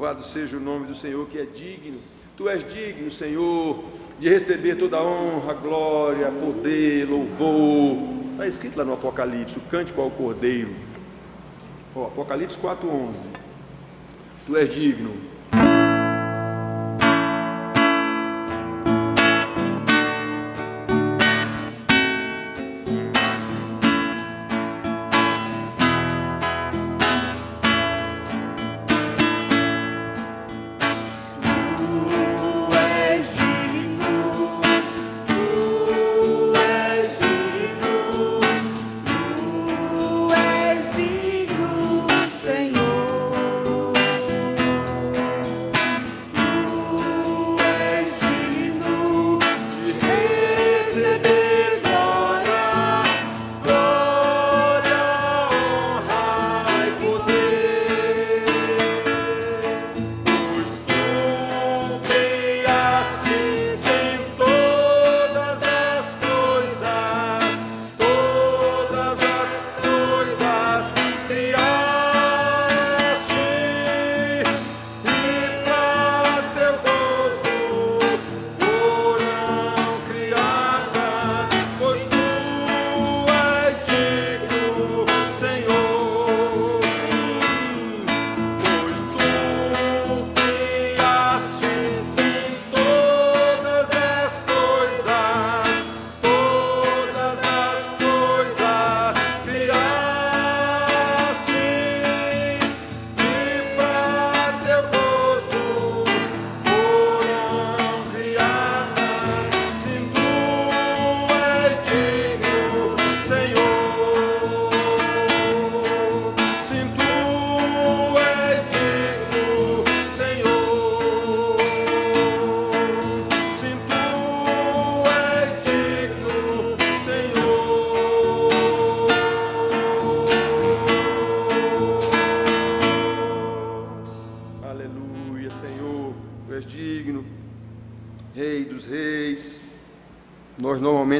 Louvado seja o nome do Senhor, que é digno. Tu és digno, Senhor, de receber toda a honra, glória, poder, louvor. Está escrito lá no Apocalipse, o cântico ao Cordeiro. Apocalipse 4:11. Tu és digno.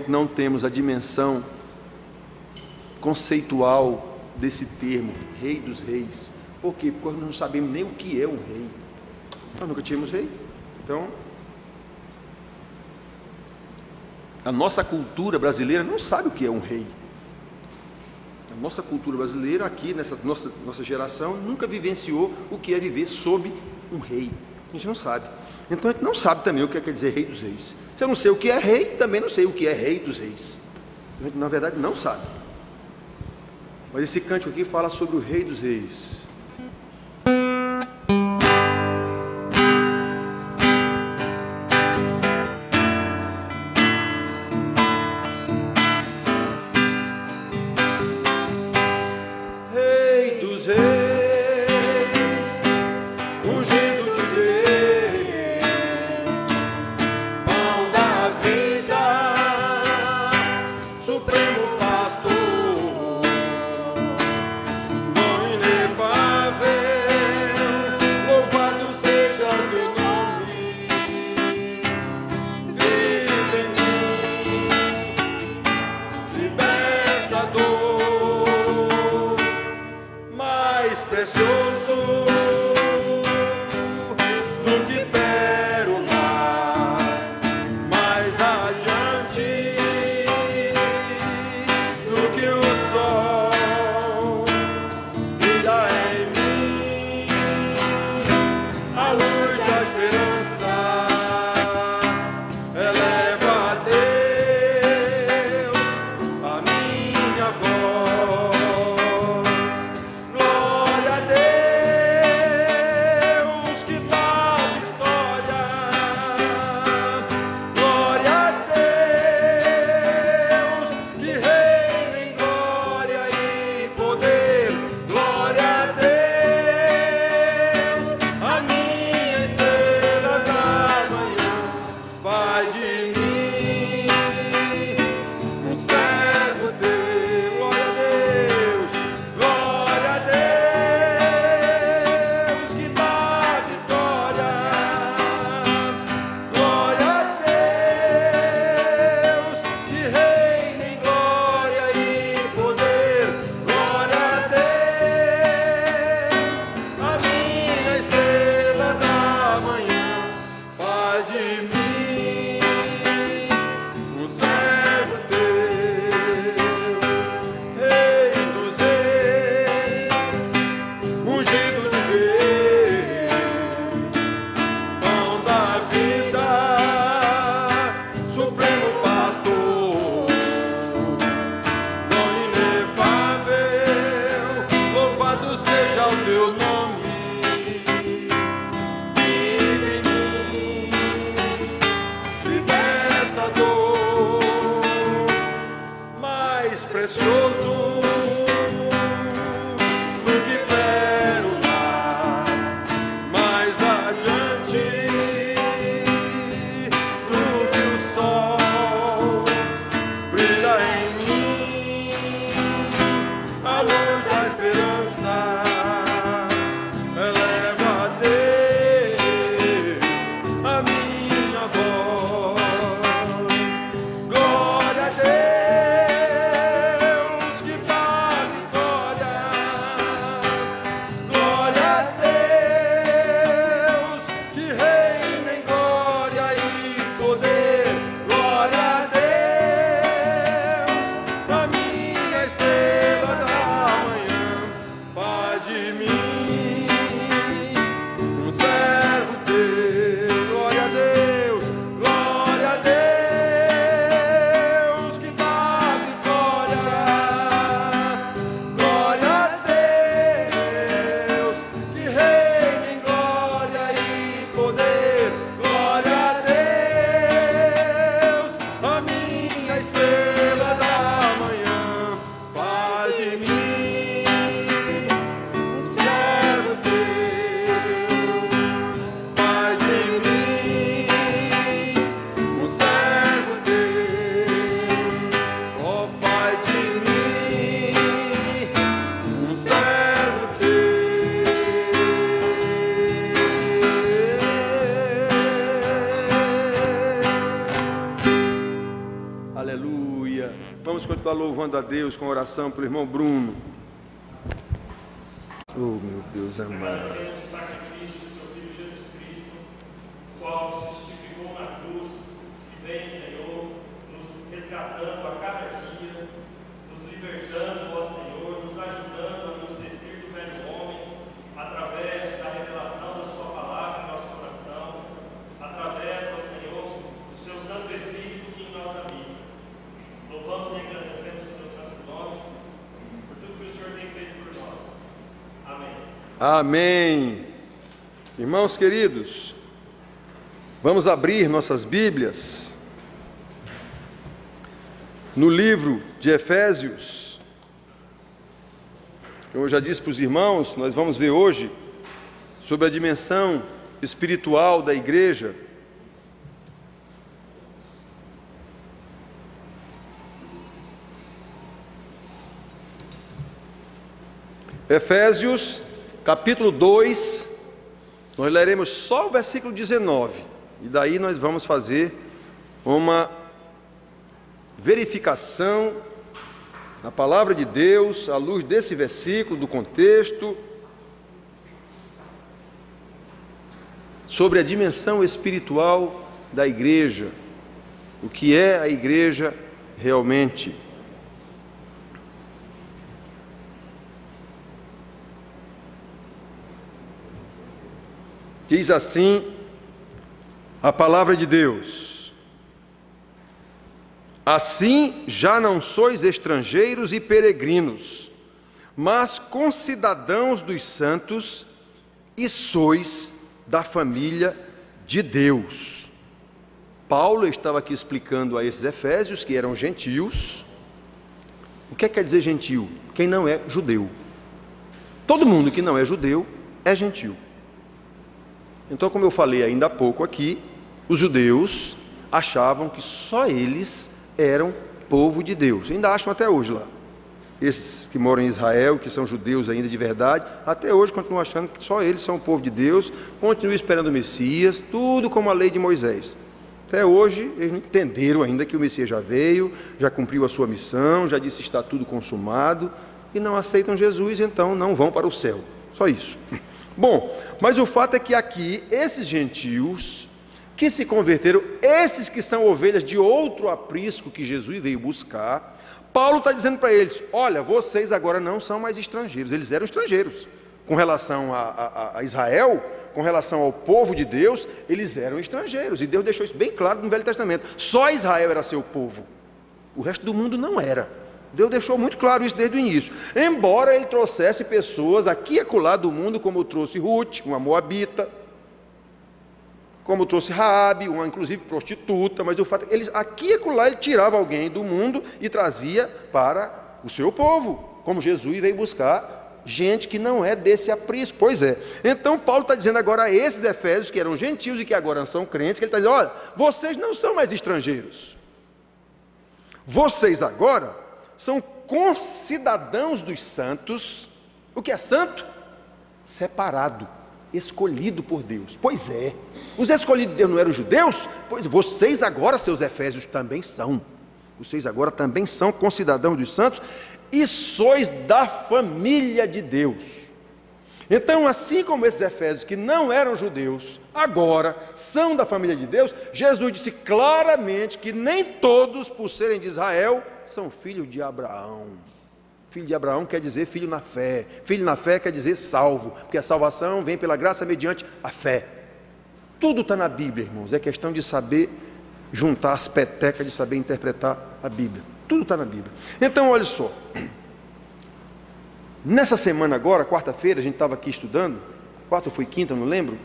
Não temos a dimensão conceitual desse termo, Rei dos Reis. Por quê? Porque nós não sabemos nem o que é um rei. Nós nunca tivemos rei. Então, a nossa cultura brasileira não sabe o que é um rei. A nossa cultura brasileira, aqui nessa nossa geração, nunca vivenciou o que é viver sob um rei. A gente não sabe. Então a gente não sabe também o que quer dizer Rei dos Reis. Se eu não sei o que é rei, também não sei o que é Rei dos Reis. A gente, na verdade, não sabe. Mas esse cântico aqui fala sobre o Rei dos Reis. Glória a Deus. lá louvando a Deus com oração pelo irmão Bruno. Oh, meu Deus amado. Agradecemos o sacrifício do seu Filho Jesus Cristo, o qual nos justificou na cruz, e vem, Senhor, nos resgatando a cada dia, nos libertando, ó Senhor, nos ajudando a nos despir do velho homem, através da revelação da sua palavra em nosso coração, através, ó Senhor, do seu Santo Espírito que em nós habita. Louvamos e agradecemos o teu santo nome, por tudo que o Senhor tem feito por nós. Amém. Amém. Irmãos queridos, vamos abrir nossas Bíblias no livro de Efésios. Eu já disse para os irmãos, nós vamos ver hoje sobre a dimensão espiritual da igreja. Efésios, capítulo 2, nós leremos só o versículo 19, e daí nós vamos fazer uma verificação na palavra de Deus, à luz desse versículo, do contexto, sobre a dimensão espiritual da igreja, o que é a igreja realmente. Diz assim a palavra de Deus: assim já não sois estrangeiros e peregrinos, mas concidadãos dos santos, e sois da família de Deus. Paulo estava aqui explicando a esses efésios que eram gentios. O que quer dizer gentio? Quem não é judeu. Todo mundo que não é judeu é gentio. Então, como eu falei ainda há pouco aqui, os judeus achavam que só eles eram povo de Deus. Ainda acham até hoje lá. Esses que moram em Israel, que são judeus ainda de verdade, até hoje continuam achando que só eles são o povo de Deus, continuam esperando o Messias, tudo como a lei de Moisés. Até hoje, eles não entenderam ainda que o Messias já veio, já cumpriu a sua missão, já disse está tudo consumado, e não aceitam Jesus, então não vão para o céu. Só isso. Bom, mas o fato é que aqui, esses gentios que se converteram, esses que são ovelhas de outro aprisco que Jesus veio buscar, Paulo está dizendo para eles: olha, vocês agora não são mais estrangeiros. Eles eram estrangeiros com relação a Israel, com relação ao povo de Deus, eles eram estrangeiros, e Deus deixou isso bem claro no Velho Testamento. Só Israel era seu povo, o resto do mundo não era. Deus deixou muito claro isso desde o início. Embora ele trouxesse pessoas aqui e acolá do mundo, como trouxe Ruth, uma moabita, como trouxe Raabe, uma inclusive prostituta, mas o fato é que aqui e acolá ele tirava alguém do mundo e trazia para o seu povo, como Jesus veio buscar gente que não é desse aprisco. Pois é. Então Paulo está dizendo agora a esses efésios que eram gentios e que agora são crentes, que ele está dizendo: olha, vocês não são mais estrangeiros. Vocês agora são concidadãos dos santos. O que é santo? Separado, escolhido por Deus. Pois é, os escolhidos de Deus não eram judeus? Pois vocês agora, seus efésios, também são. Vocês agora também são concidadãos dos santos e sois da família de Deus. Então, assim como esses efésios que não eram judeus, agora são da família de Deus, Jesus disse claramente que nem todos, por serem de Israel, são filhos de Abraão. Filho de Abraão quer dizer filho na fé. Filho na fé quer dizer salvo, porque a salvação vem pela graça mediante a fé. Tudo está na Bíblia, irmãos. É questão de saber juntar as petecas, de saber interpretar a Bíblia. Tudo está na Bíblia. Então, olha só. Nessa semana agora, quarta-feira, a gente estava aqui estudando. Quarta ou foi quinta, não lembro.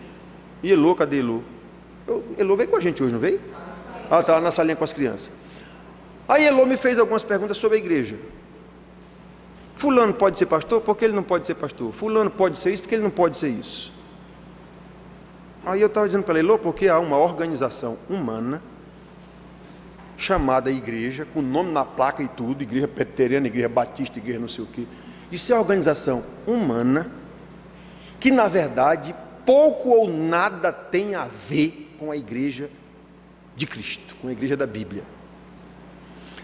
E Elô, cadê Elô? Elô veio com a gente hoje, não veio? Ah, está lá na salinha com as crianças. Aí Elô me fez algumas perguntas sobre a igreja. Fulano pode ser pastor? Por que ele não pode ser pastor? Fulano pode ser isso? Por que ele não pode ser isso? Aí eu estava dizendo para Elô, porque há uma organização humana chamada igreja, com nome na placa e tudo, igreja presbiteriana, igreja batista, igreja não sei o quê. Isso é uma organização humana que, na verdade, pouco ou nada tem a ver com a igreja de Cristo, com a igreja da Bíblia.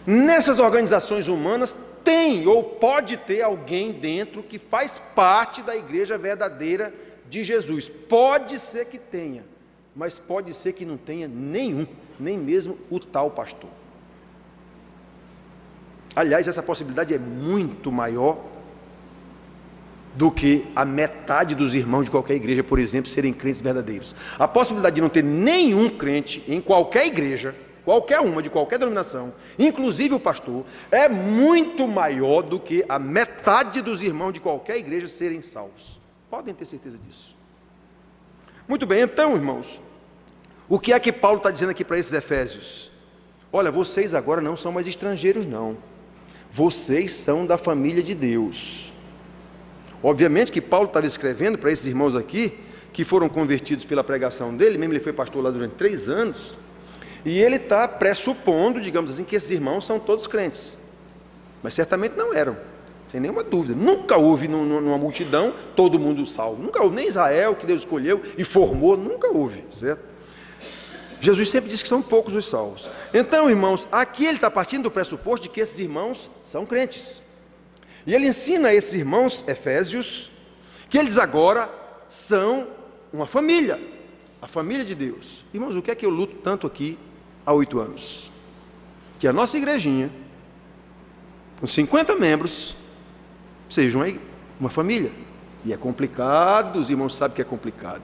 Nessas organizações humanas tem ou pode ter alguém dentro que faz parte da igreja verdadeira de Jesus. Pode ser que tenha, mas pode ser que não tenha nenhum, nem mesmo o tal pastor. Aliás, essa possibilidade é muito maior do que a metade dos irmãos de qualquer igreja, por exemplo, serem crentes verdadeiros. A possibilidade de não ter nenhum crente em qualquer igreja, qualquer uma, de qualquer denominação, inclusive o pastor, é muito maior do que a metade dos irmãos de qualquer igreja serem salvos. Podem ter certeza disso. Muito bem, então, irmãos, o que é que Paulo está dizendo aqui para esses efésios? Olha, vocês agora não são mais estrangeiros, não. Vocês são da família de Deus. Obviamente que Paulo estava escrevendo para esses irmãos aqui, que foram convertidos pela pregação dele, mesmo ele foi pastor lá durante 3 anos, e ele está pressupondo, digamos assim, que esses irmãos são todos crentes, mas certamente não eram, sem nenhuma dúvida. Nunca houve numa multidão todo mundo salvo, nunca houve, nem Israel que Deus escolheu e formou, nunca houve, certo? Jesus sempre disse que são poucos os salvos. Então, irmãos, aqui ele está partindo do pressuposto de que esses irmãos são crentes. E ele ensina a esses irmãos, Efésios, que eles agora são uma família, a família de Deus. Irmãos, o que é que eu luto tanto aqui há 8 anos? Que a nossa igrejinha, com 50 membros, seja uma família. E é complicado, os irmãos sabem que é complicado.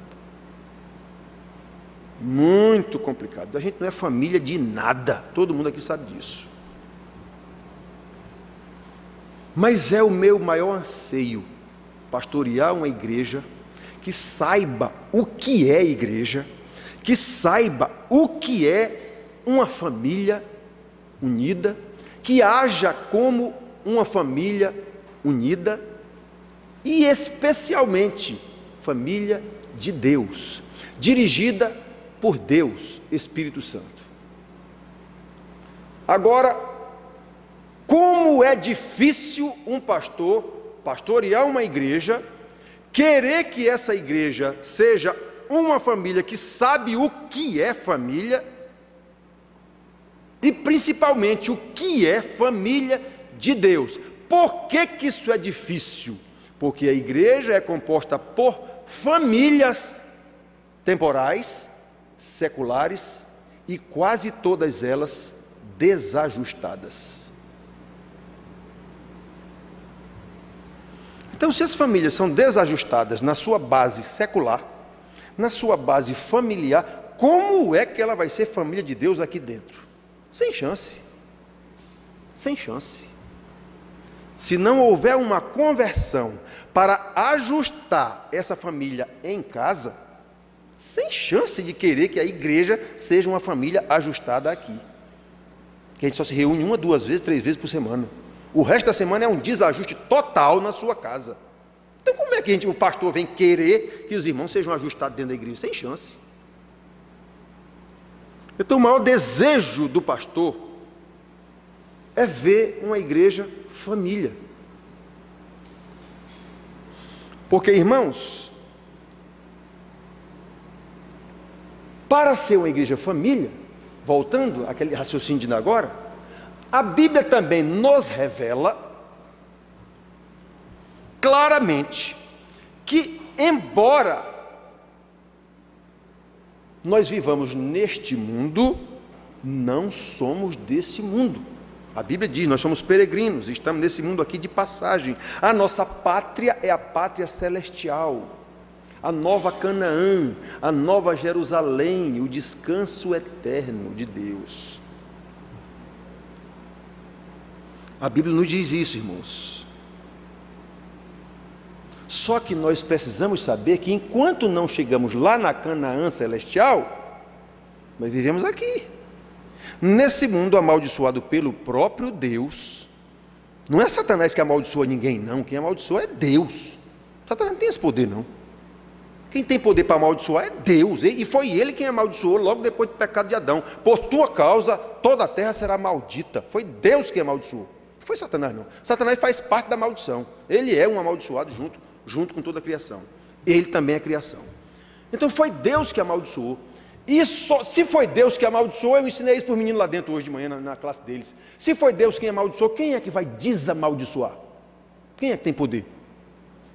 Muito complicado. A gente não é família de nada, todo mundo aqui sabe disso. Mas é o meu maior anseio, pastorear uma igreja que saiba o que é igreja, que saiba o que é uma família unida, que haja como uma família unida e especialmente família de Deus, dirigida por Deus, Espírito Santo. Agora, como é difícil um pastor pastorear uma igreja, querer que essa igreja seja uma família que sabe o que é família e principalmente o que é família de Deus. Por que que isso é difícil? Porque a igreja é composta por famílias temporais, seculares e quase todas elas desajustadas. Então, se as famílias são desajustadas na sua base secular, na sua base familiar, como é que ela vai ser família de Deus aqui dentro? Sem chance. Sem chance. Se não houver uma conversão para ajustar essa família em casa, sem chance de querer que a igreja seja uma família ajustada aqui. Que a gente só se reúne 1, 2 vezes, 3 vezes por semana. O resto da semana é um desajuste total na sua casa. Então como é que o pastor vem querer que os irmãos sejam ajustados dentro da igreja? Sem chance. Então o maior desejo do pastor é ver uma igreja família. Porque, irmãos, para ser uma igreja família, voltando àquele raciocínio de agora, a Bíblia também nos revela claramente que, embora nós vivamos neste mundo, não somos desse mundo. A Bíblia diz, nós somos peregrinos, estamos nesse mundo aqui de passagem. A nossa pátria é a pátria celestial, a nova Canaã, a nova Jerusalém, o descanso eterno de Deus. A Bíblia nos diz isso, irmãos. Só que nós precisamos saber que enquanto não chegamos lá na Canaã celestial, nós vivemos aqui, nesse mundo amaldiçoado pelo próprio Deus. Não é Satanás que amaldiçoa ninguém, não. Quem amaldiçoa é Deus. Satanás não tem esse poder, não. Quem tem poder para amaldiçoar é Deus, e foi ele quem amaldiçoou logo depois do pecado de Adão. Por tua causa, toda a terra será maldita. Foi Deus quem amaldiçoou. Não foi Satanás, não. Satanás faz parte da maldição. Ele é um amaldiçoado junto com toda a criação. Ele também é criação. Então foi Deus que amaldiçoou. Isso, se foi Deus que amaldiçoou, eu ensinei isso para os meninos lá dentro hoje de manhã na classe deles. Se foi Deus quem amaldiçoou, quem é que vai desamaldiçoar? Quem é que tem poder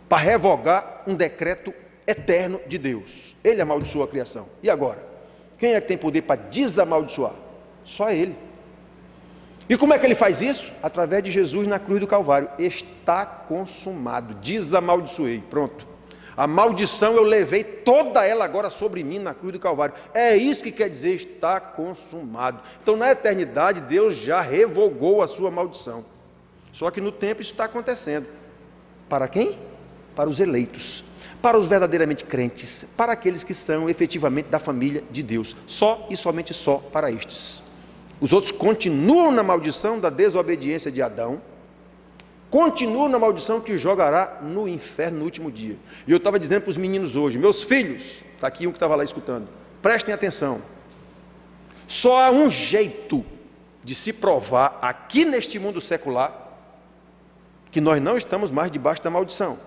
para revogar um decreto eterno de Deus? Ele amaldiçoou a criação. E agora? Quem é que tem poder para desamaldiçoar? Só Ele. E como é que Ele faz isso? Através de Jesus na cruz do Calvário. Está consumado, desamaldiçoei, pronto. A maldição eu levei toda ela agora sobre mim na cruz do Calvário. É isso que quer dizer está consumado. Então na eternidade Deus já revogou a sua maldição. Só que no tempo isso está acontecendo. Para quem? Para os eleitos, para os verdadeiramente crentes, para aqueles que são efetivamente da família de Deus. Só e somente só para estes. Os outros continuam na maldição da desobediência de Adão, continuam na maldição que jogará no inferno no último dia. E eu estava dizendo para os meninos hoje, meus filhos, está aqui um que estava lá escutando, prestem atenção, só há um jeito de se provar aqui neste mundo secular que nós não estamos mais debaixo da maldição,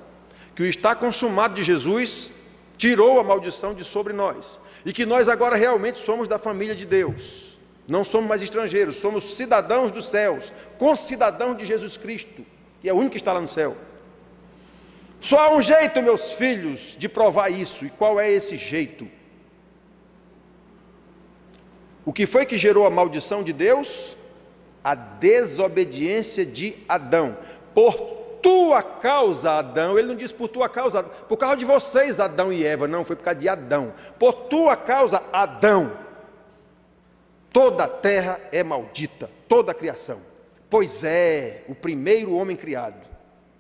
que o está consumado de Jesus tirou a maldição de sobre nós, e que nós agora realmente somos da família de Deus, não somos mais estrangeiros, somos cidadãos dos céus, concidadãos de Jesus Cristo, que é o único que está lá no céu. Só há um jeito, meus filhos, de provar isso. E qual é esse jeito? O que foi que gerou a maldição de Deus? A desobediência de Adão. Por tua causa, Adão, ele não diz por tua causa, por causa de vocês, Adão e Eva, não, foi por causa de Adão. Por tua causa, Adão, toda a terra é maldita, toda a criação. Pois é, o primeiro homem criado.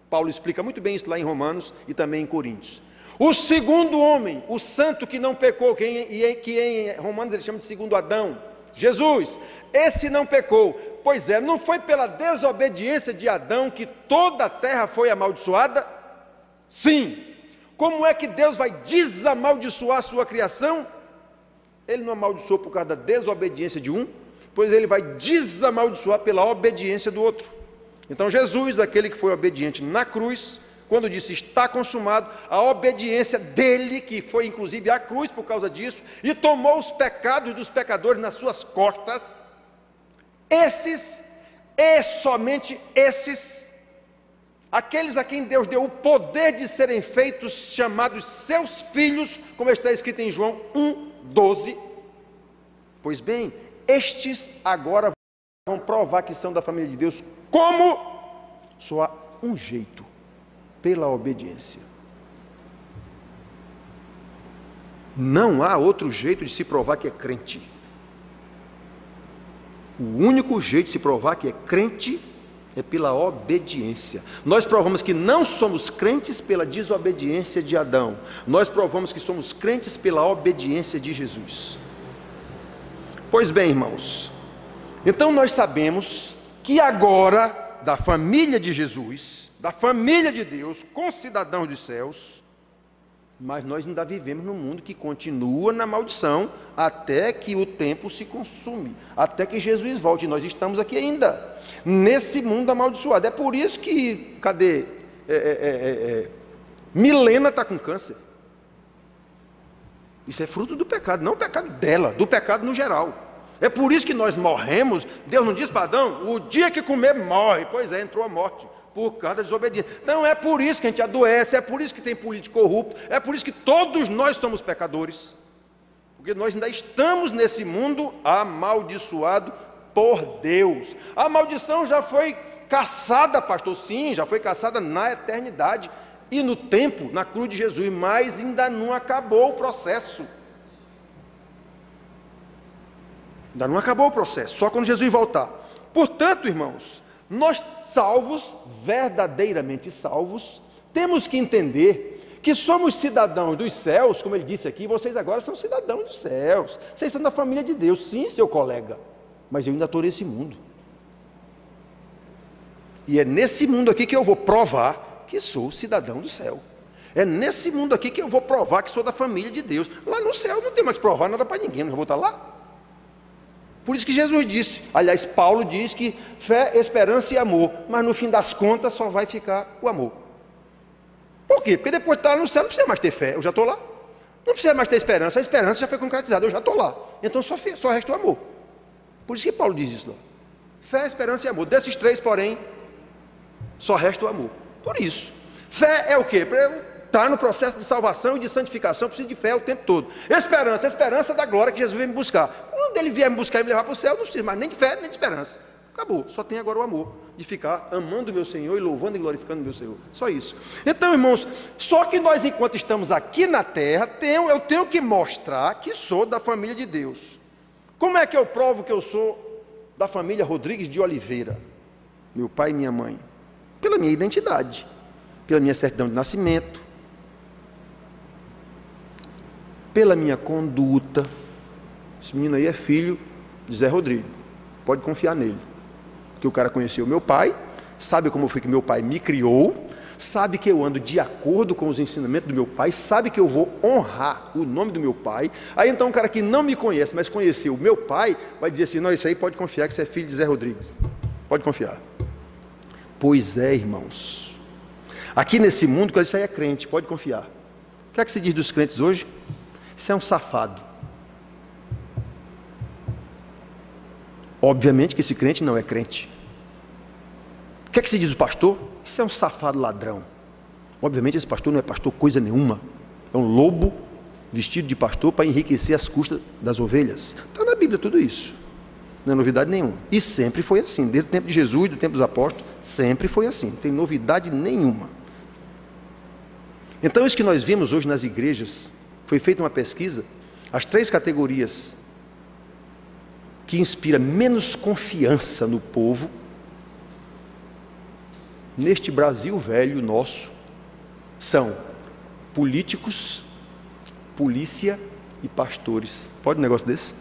Paulo explica muito bem isso lá em Romanos e também em Coríntios. O segundo homem, o santo que não pecou, que em Romanos ele chama de segundo Adão, Jesus, esse não pecou. Pois é, não foi pela desobediência de Adão que toda a terra foi amaldiçoada? Sim. Como é que Deus vai desamaldiçoar a sua criação? Ele não amaldiçoou por causa da desobediência de um, pois ele vai desamaldiçoar pela obediência do outro. Então Jesus, aquele que foi obediente na cruz, quando disse está consumado, a obediência dele, que foi inclusive à cruz por causa disso, e tomou os pecados dos pecadores nas suas costas, esses, e somente esses, aqueles a quem Deus deu o poder de serem feitos, chamados seus filhos, como está escrito em João 1,12, pois bem, estes agora vão provar que são da família de Deus. Como? Só há um jeito: pela obediência. Não há outro jeito de se provar que é crente. O único jeito de se provar que é crente é pela obediência. Nós provamos que não somos crentes pela desobediência de Adão. Nós provamos que somos crentes pela obediência de Jesus. Pois bem, irmãos, então nós sabemos que agora, da família de Jesus, da família de Deus, concidadãos dos céus, mas nós ainda vivemos num mundo que continua na maldição, até que o tempo se consume, até que Jesus volte. Nós estamos aqui ainda, nesse mundo amaldiçoado. É por isso que, Milena está com câncer. Isso é fruto do pecado, não o pecado dela, do pecado no geral. É por isso que nós morremos. Deus não diz para Adão, o dia que comer morre. Pois é, entrou a morte, por causa da desobediência. Então é por isso que a gente adoece, é por isso que tem político corrupto, é por isso que todos nós somos pecadores. Porque nós ainda estamos nesse mundo amaldiçoado por Deus. A maldição já foi caçada, pastor, sim, já foi caçada na eternidade. E no tempo, na cruz de Jesus, mas ainda não acabou o processo. Ainda não acabou o processo, só quando Jesus voltar. Portanto, irmãos, nós salvos, verdadeiramente salvos, temos que entender que somos cidadãos dos céus, como ele disse aqui, vocês agora são cidadãos dos céus, vocês estão na família de Deus, sim, seu colega, mas eu ainda estou nesse mundo. E é nesse mundo aqui que eu vou provar que sou cidadão do céu. É nesse mundo aqui que eu vou provar que sou da família de Deus. Lá no céu não tem mais que provar nada para ninguém, não vou estar lá. Por isso que Jesus disse, aliás, Paulo diz que fé, esperança e amor, mas no fim das contas só vai ficar o amor. Por quê? Porque depois de estar no céu não precisa mais ter fé, eu já estou lá. Não precisa mais ter esperança, a esperança já foi concretizada, eu já estou lá. Então só resta o amor. Por isso que Paulo diz isso lá. Fé, esperança e amor. Desses três, porém, só resta o amor. Por isso. Fé é o quê? Para eu estar no processo de salvação e de santificação, eu preciso de fé o tempo todo. Esperança, a esperança da glória que Jesus vem me buscar. Quando ele vier me buscar e me levar para o céu, não preciso mais nem de fé, nem de esperança. Acabou, só tem agora o amor, de ficar amando o meu Senhor e louvando e glorificando o meu Senhor, só isso. Então, irmãos, só que nós, enquanto estamos aqui na terra, eu tenho que mostrar que sou da família de Deus. Como é que eu provo que eu sou da família Rodrigues de Oliveira, meu pai e minha mãe? Pela minha identidade, pela minha certidão de nascimento, pela minha conduta. Esse menino aí é filho de Zé Rodrigo, pode confiar nele. Porque o cara conheceu meu pai, sabe como foi que meu pai me criou, sabe que eu ando de acordo com os ensinamentos do meu pai, sabe que eu vou honrar o nome do meu pai. Aí então um cara que não me conhece, mas conheceu o meu pai, vai dizer assim, não, isso aí pode confiar que você é filho de Zé Rodrigues, pode confiar. Pois é, irmãos, aqui nesse mundo, isso aí é crente, pode confiar. O que é que se diz dos crentes hoje? Isso é um safado. Obviamente que esse crente não é crente. O que é que se diz do pastor? Isso é um safado ladrão. Obviamente esse pastor não é pastor coisa nenhuma. É um lobo vestido de pastor para enriquecer as custas das ovelhas. Está na Bíblia tudo isso. Não é novidade nenhuma. E sempre foi assim. Desde o tempo de Jesus, do tempo dos apóstolos, sempre foi assim. Não tem novidade nenhuma. Então isso que nós vimos hoje nas igrejas, foi feita uma pesquisa, as 3 categorias que inspira menos confiança no povo, neste Brasil velho nosso, são políticos, polícia e pastores. Pode um negócio desse?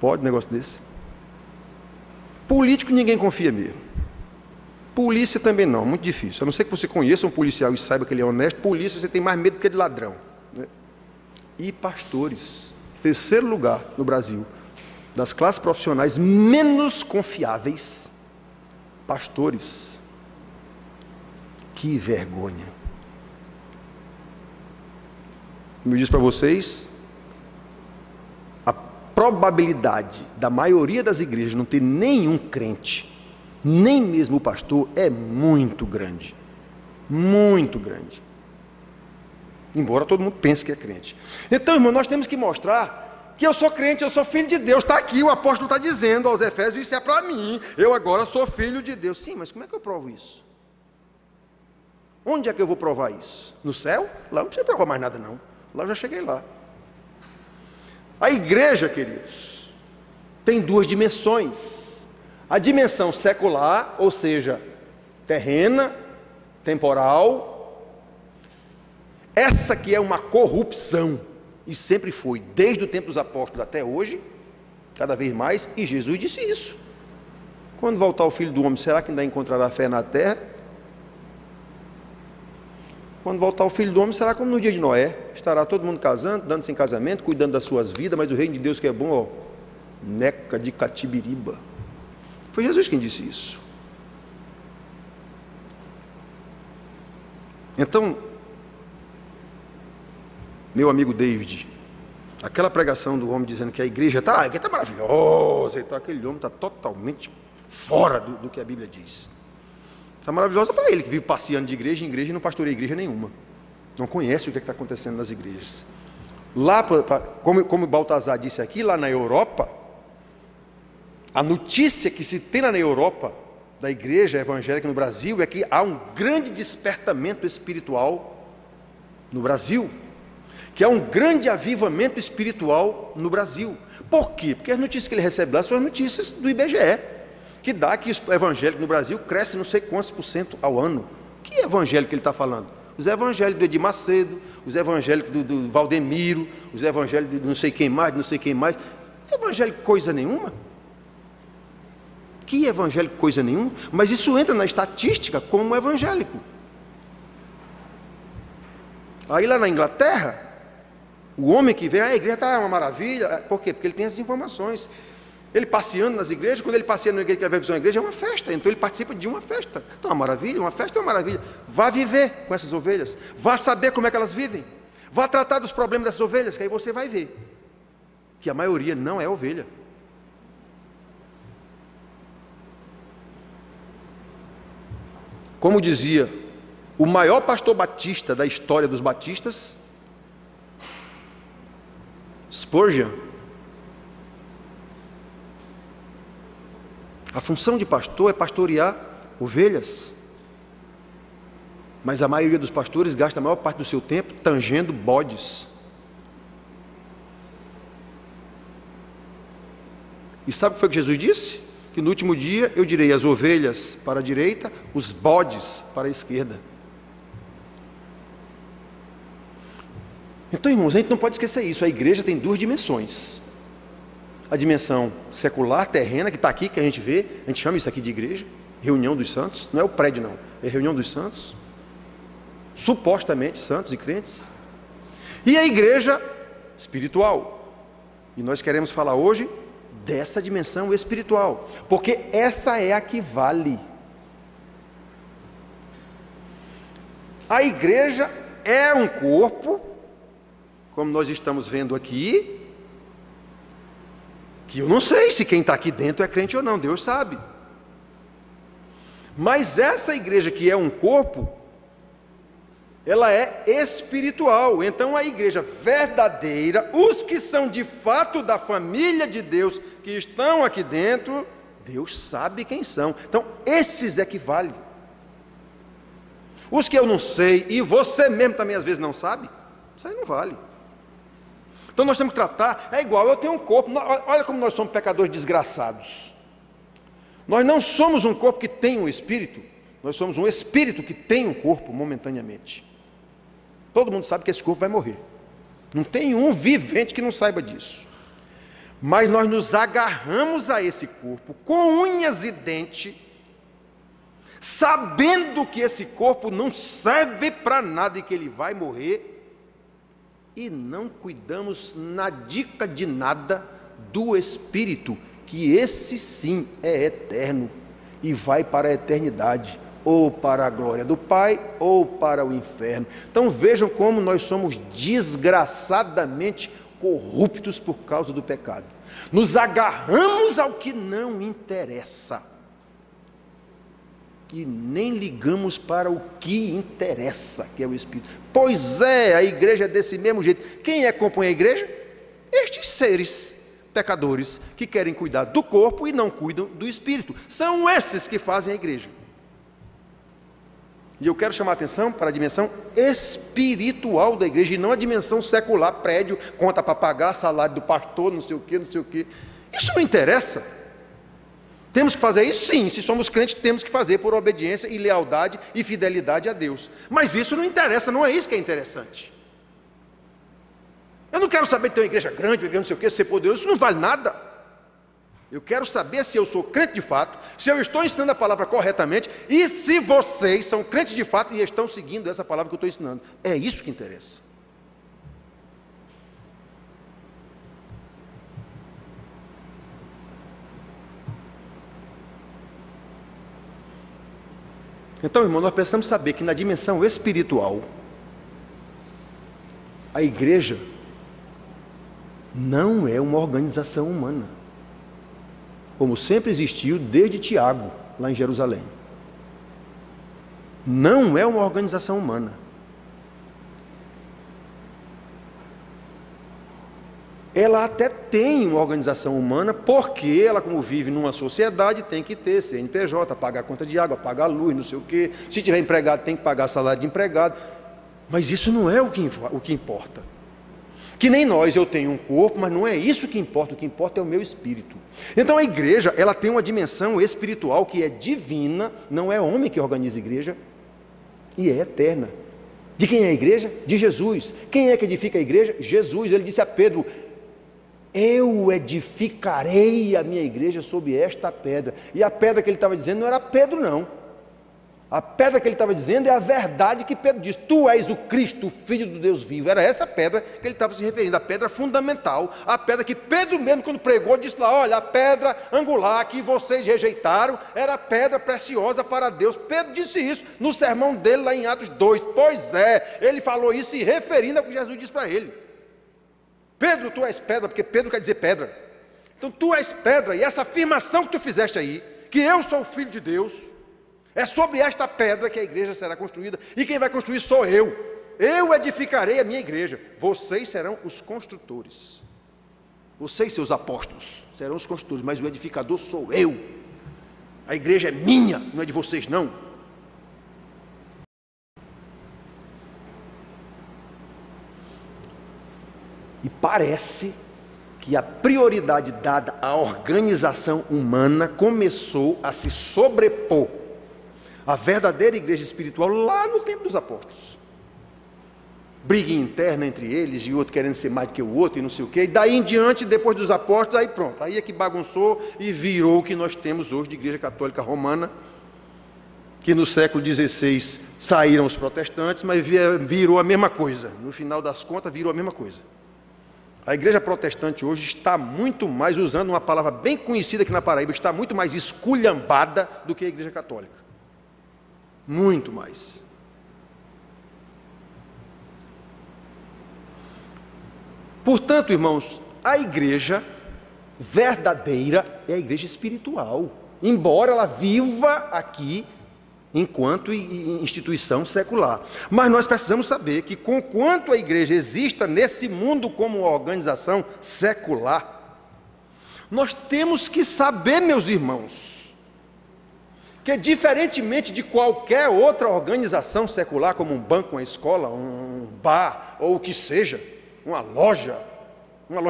Pode um negócio desse? Político ninguém confia mesmo. Polícia também não, muito difícil. A não ser que você conheça um policial e saiba que ele é honesto, polícia você tem mais medo que de ladrão, né? E pastores, 3º lugar no Brasil, das classes profissionais menos confiáveis, pastores. Que vergonha. Como eu disse para vocês, a probabilidade da maioria das igrejas não ter nenhum crente, nem mesmo o pastor, é muito grande. Muito grande. Embora todo mundo pense que é crente. Então, irmão, nós temos que mostrar que eu sou crente, eu sou filho de Deus. Está aqui, o apóstolo está dizendo aos Efésios, isso é para mim, eu agora sou filho de Deus. Sim, mas como é que eu provo isso? Onde é que eu vou provar isso? No céu? Lá não precisa provar mais nada não, lá eu já cheguei lá. A igreja, queridos, tem 2 dimensões. A dimensão secular, ou seja, terrena, temporal. Essa que é uma corrupção, e sempre foi, desde o tempo dos apóstolos até hoje, cada vez mais, e Jesus disse isso. Quando voltar o Filho do Homem, será que ainda encontrará fé na terra? Quando voltar o Filho do Homem, será como no dia de Noé, estará todo mundo casando, dando-se em casamento, cuidando das suas vidas, mas o reino de Deus que é bom, ó, neca de catibiriba. Foi Jesus quem disse isso. Então, meu amigo David, aquela pregação do homem dizendo que a igreja está maravilhosa, então aquele homem está totalmente fora do que a Bíblia diz. Está maravilhosa para ele, que vive passeando de igreja em igreja e não pastoreia igreja nenhuma. Não conhece o que está acontecendo nas igrejas. Lá, como Baltazar disse aqui, lá na Europa, a notícia que se tem lá na Europa, da igreja evangélica no Brasil, é que há um grande despertamento espiritual no Brasil, que há um grande avivamento espiritual no Brasil. Por quê? Porque as notícias que ele recebe lá são as notícias do IBGE, que dá que o evangélico no Brasil cresce não sei quantos % ao ano. Que evangélico que ele está falando? Os evangélicos do Edir Macedo, os evangélicos do Valdemiro, os evangélicos de não sei quem mais, evangélico coisa nenhuma. Que evangélico coisa nenhuma? Mas isso entra na estatística como evangélico. Aí lá na Inglaterra, o homem que vê, a igreja está uma maravilha. Por quê? Porque ele tem essas informações. Ele passeando nas igrejas, quando ele passeia na igreja, que ele vai visitar uma igreja, é uma festa, então ele participa de uma festa. Então, uma maravilha, uma festa é uma maravilha. Vá viver com essas ovelhas, vá saber como é que elas vivem, vá tratar dos problemas dessas ovelhas, que aí você vai ver que a maioria não é ovelha. Como dizia o maior pastor batista da história dos batistas, Spurgeon, a função de pastor é pastorear ovelhas, mas a maioria dos pastores gasta a maior parte do seu tempo tangendo bodes. E sabe o que foi que Jesus disse? Que no último dia eu direi as ovelhas para a direita, os bodes para a esquerda. Então, irmãos, a gente não pode esquecer isso. A igreja tem duas dimensões: a dimensão secular, terrena, que está aqui, que a gente vê, a gente chama isso aqui de igreja, reunião dos santos, não é o prédio não, é reunião dos santos, supostamente santos e crentes, e a igreja espiritual, e nós queremos falar hoje dessa dimensão espiritual, porque essa é a que vale. A igreja é um corpo, como nós estamos vendo aqui, que eu não sei se quem está aqui dentro é crente ou não, Deus sabe. Mas essa igreja que é um corpo, ela é espiritual. Então a igreja verdadeira, os que são de fato da família de Deus, que estão aqui dentro, Deus sabe quem são. Então esses é que vale. Os que eu não sei, e você mesmo também às vezes não sabe, isso aí não vale. Então nós temos que tratar, é igual, eu tenho um corpo, olha como nós somos pecadores desgraçados. Nós não somos um corpo que tem um espírito, nós somos um espírito que tem um corpo momentaneamente. Todo mundo sabe que esse corpo vai morrer. Não tem um vivente que não saiba disso. Mas nós nos agarramos a esse corpo com unhas e dentes, sabendo que esse corpo não serve para nada e que ele vai morrer, e não cuidamos na dica de nada do Espírito, que esse sim é eterno e vai para a eternidade, ou para a glória do Pai, ou para o inferno. Então vejam como nós somos desgraçadamente corruptos por causa do pecado. Nos agarramos ao que não interessa e nem ligamos para o que interessa, que é o Espírito. Pois é, a igreja é desse mesmo jeito. Quem é que compõe a igreja? Estes seres pecadores que querem cuidar do corpo e não cuidam do Espírito. São esses que fazem a igreja. E eu quero chamar a atenção para a dimensão espiritual da igreja, e não a dimensão secular, prédio, conta para pagar, salário do pastor, não sei o que, não sei o que. Isso não interessa. Temos que fazer isso? Sim, se somos crentes, temos que fazer por obediência e lealdade e fidelidade a Deus. Mas isso não interessa, não é isso que é interessante. Eu não quero saber de ter uma igreja grande, uma igreja não sei o que, ser poderoso, isso não vale nada. Eu quero saber se eu sou crente de fato, se eu estou ensinando a palavra corretamente, e se vocês são crentes de fato e estão seguindo essa palavra que eu estou ensinando. É isso que interessa. Então, irmão, nós precisamos saber que na dimensão espiritual, a igreja não é uma organização humana, como sempre existiu desde Tiago, lá em Jerusalém. Não é uma organização humana. Ela até tem uma organização humana, porque ela, como vive numa sociedade, tem que ter CNPJ, pagar a conta de água, pagar a luz, não sei o quê. Se tiver empregado, tem que pagar salário de empregado. Mas isso não é o que importa. Que nem nós, eu tenho um corpo, mas não é isso que importa. O que importa é o meu espírito. Então a igreja, ela tem uma dimensão espiritual que é divina, não é homem que organiza a igreja, e é eterna. De quem é a igreja? De Jesus. Quem é que edifica a igreja? Jesus. Ele disse a Pedro: eu edificarei a minha igreja sobre esta pedra. E a pedra que ele estava dizendo não era Pedro não, A pedra que ele estava dizendo é a verdade que Pedro diz: tu és o Cristo, o Filho do Deus vivo. Era essa pedra que ele estava se referindo, a pedra fundamental, a pedra que Pedro mesmo, quando pregou, disse lá: olha, a pedra angular que vocês rejeitaram era a pedra preciosa para Deus. Pedro disse isso no sermão dele lá em Atos 2. Pois é, ele falou isso se referindo ao que Jesus disse para ele. Pedro, tu és pedra, porque Pedro quer dizer pedra. Então tu és pedra, e essa afirmação que tu fizeste aí, que eu sou o Filho de Deus, é sobre esta pedra que a igreja será construída, e quem vai construir sou eu. Eu edificarei a minha igreja, vocês serão os construtores. Vocês, seus apóstolos, serão os construtores, mas o edificador sou eu. A igreja é minha, não é de vocês não. E parece que a prioridade dada à organização humana começou a se sobrepor à verdadeira igreja espiritual lá no tempo dos apóstolos. Briga interna entre eles, e o outro querendo ser mais do que o outro, e não sei o quê. E daí em diante, depois dos apóstolos, aí pronto, aí é que bagunçou e virou o que nós temos hoje de igreja católica romana, que no século XVI saíram os protestantes, mas virou a mesma coisa. No final das contas, virou a mesma coisa. A igreja protestante hoje está muito mais, usando uma palavra bem conhecida aqui na Paraíba, está muito mais esculhambada do que a igreja católica. Muito mais. Portanto, irmãos, a igreja verdadeira é a igreja espiritual, embora ela viva aqui enquanto instituição secular. Mas nós precisamos saber que, conquanto a igreja exista nesse mundo como uma organização secular, nós temos que saber, meus irmãos, que diferentemente de qualquer outra organização secular, como um banco, uma escola, um bar, ou o que seja, uma loja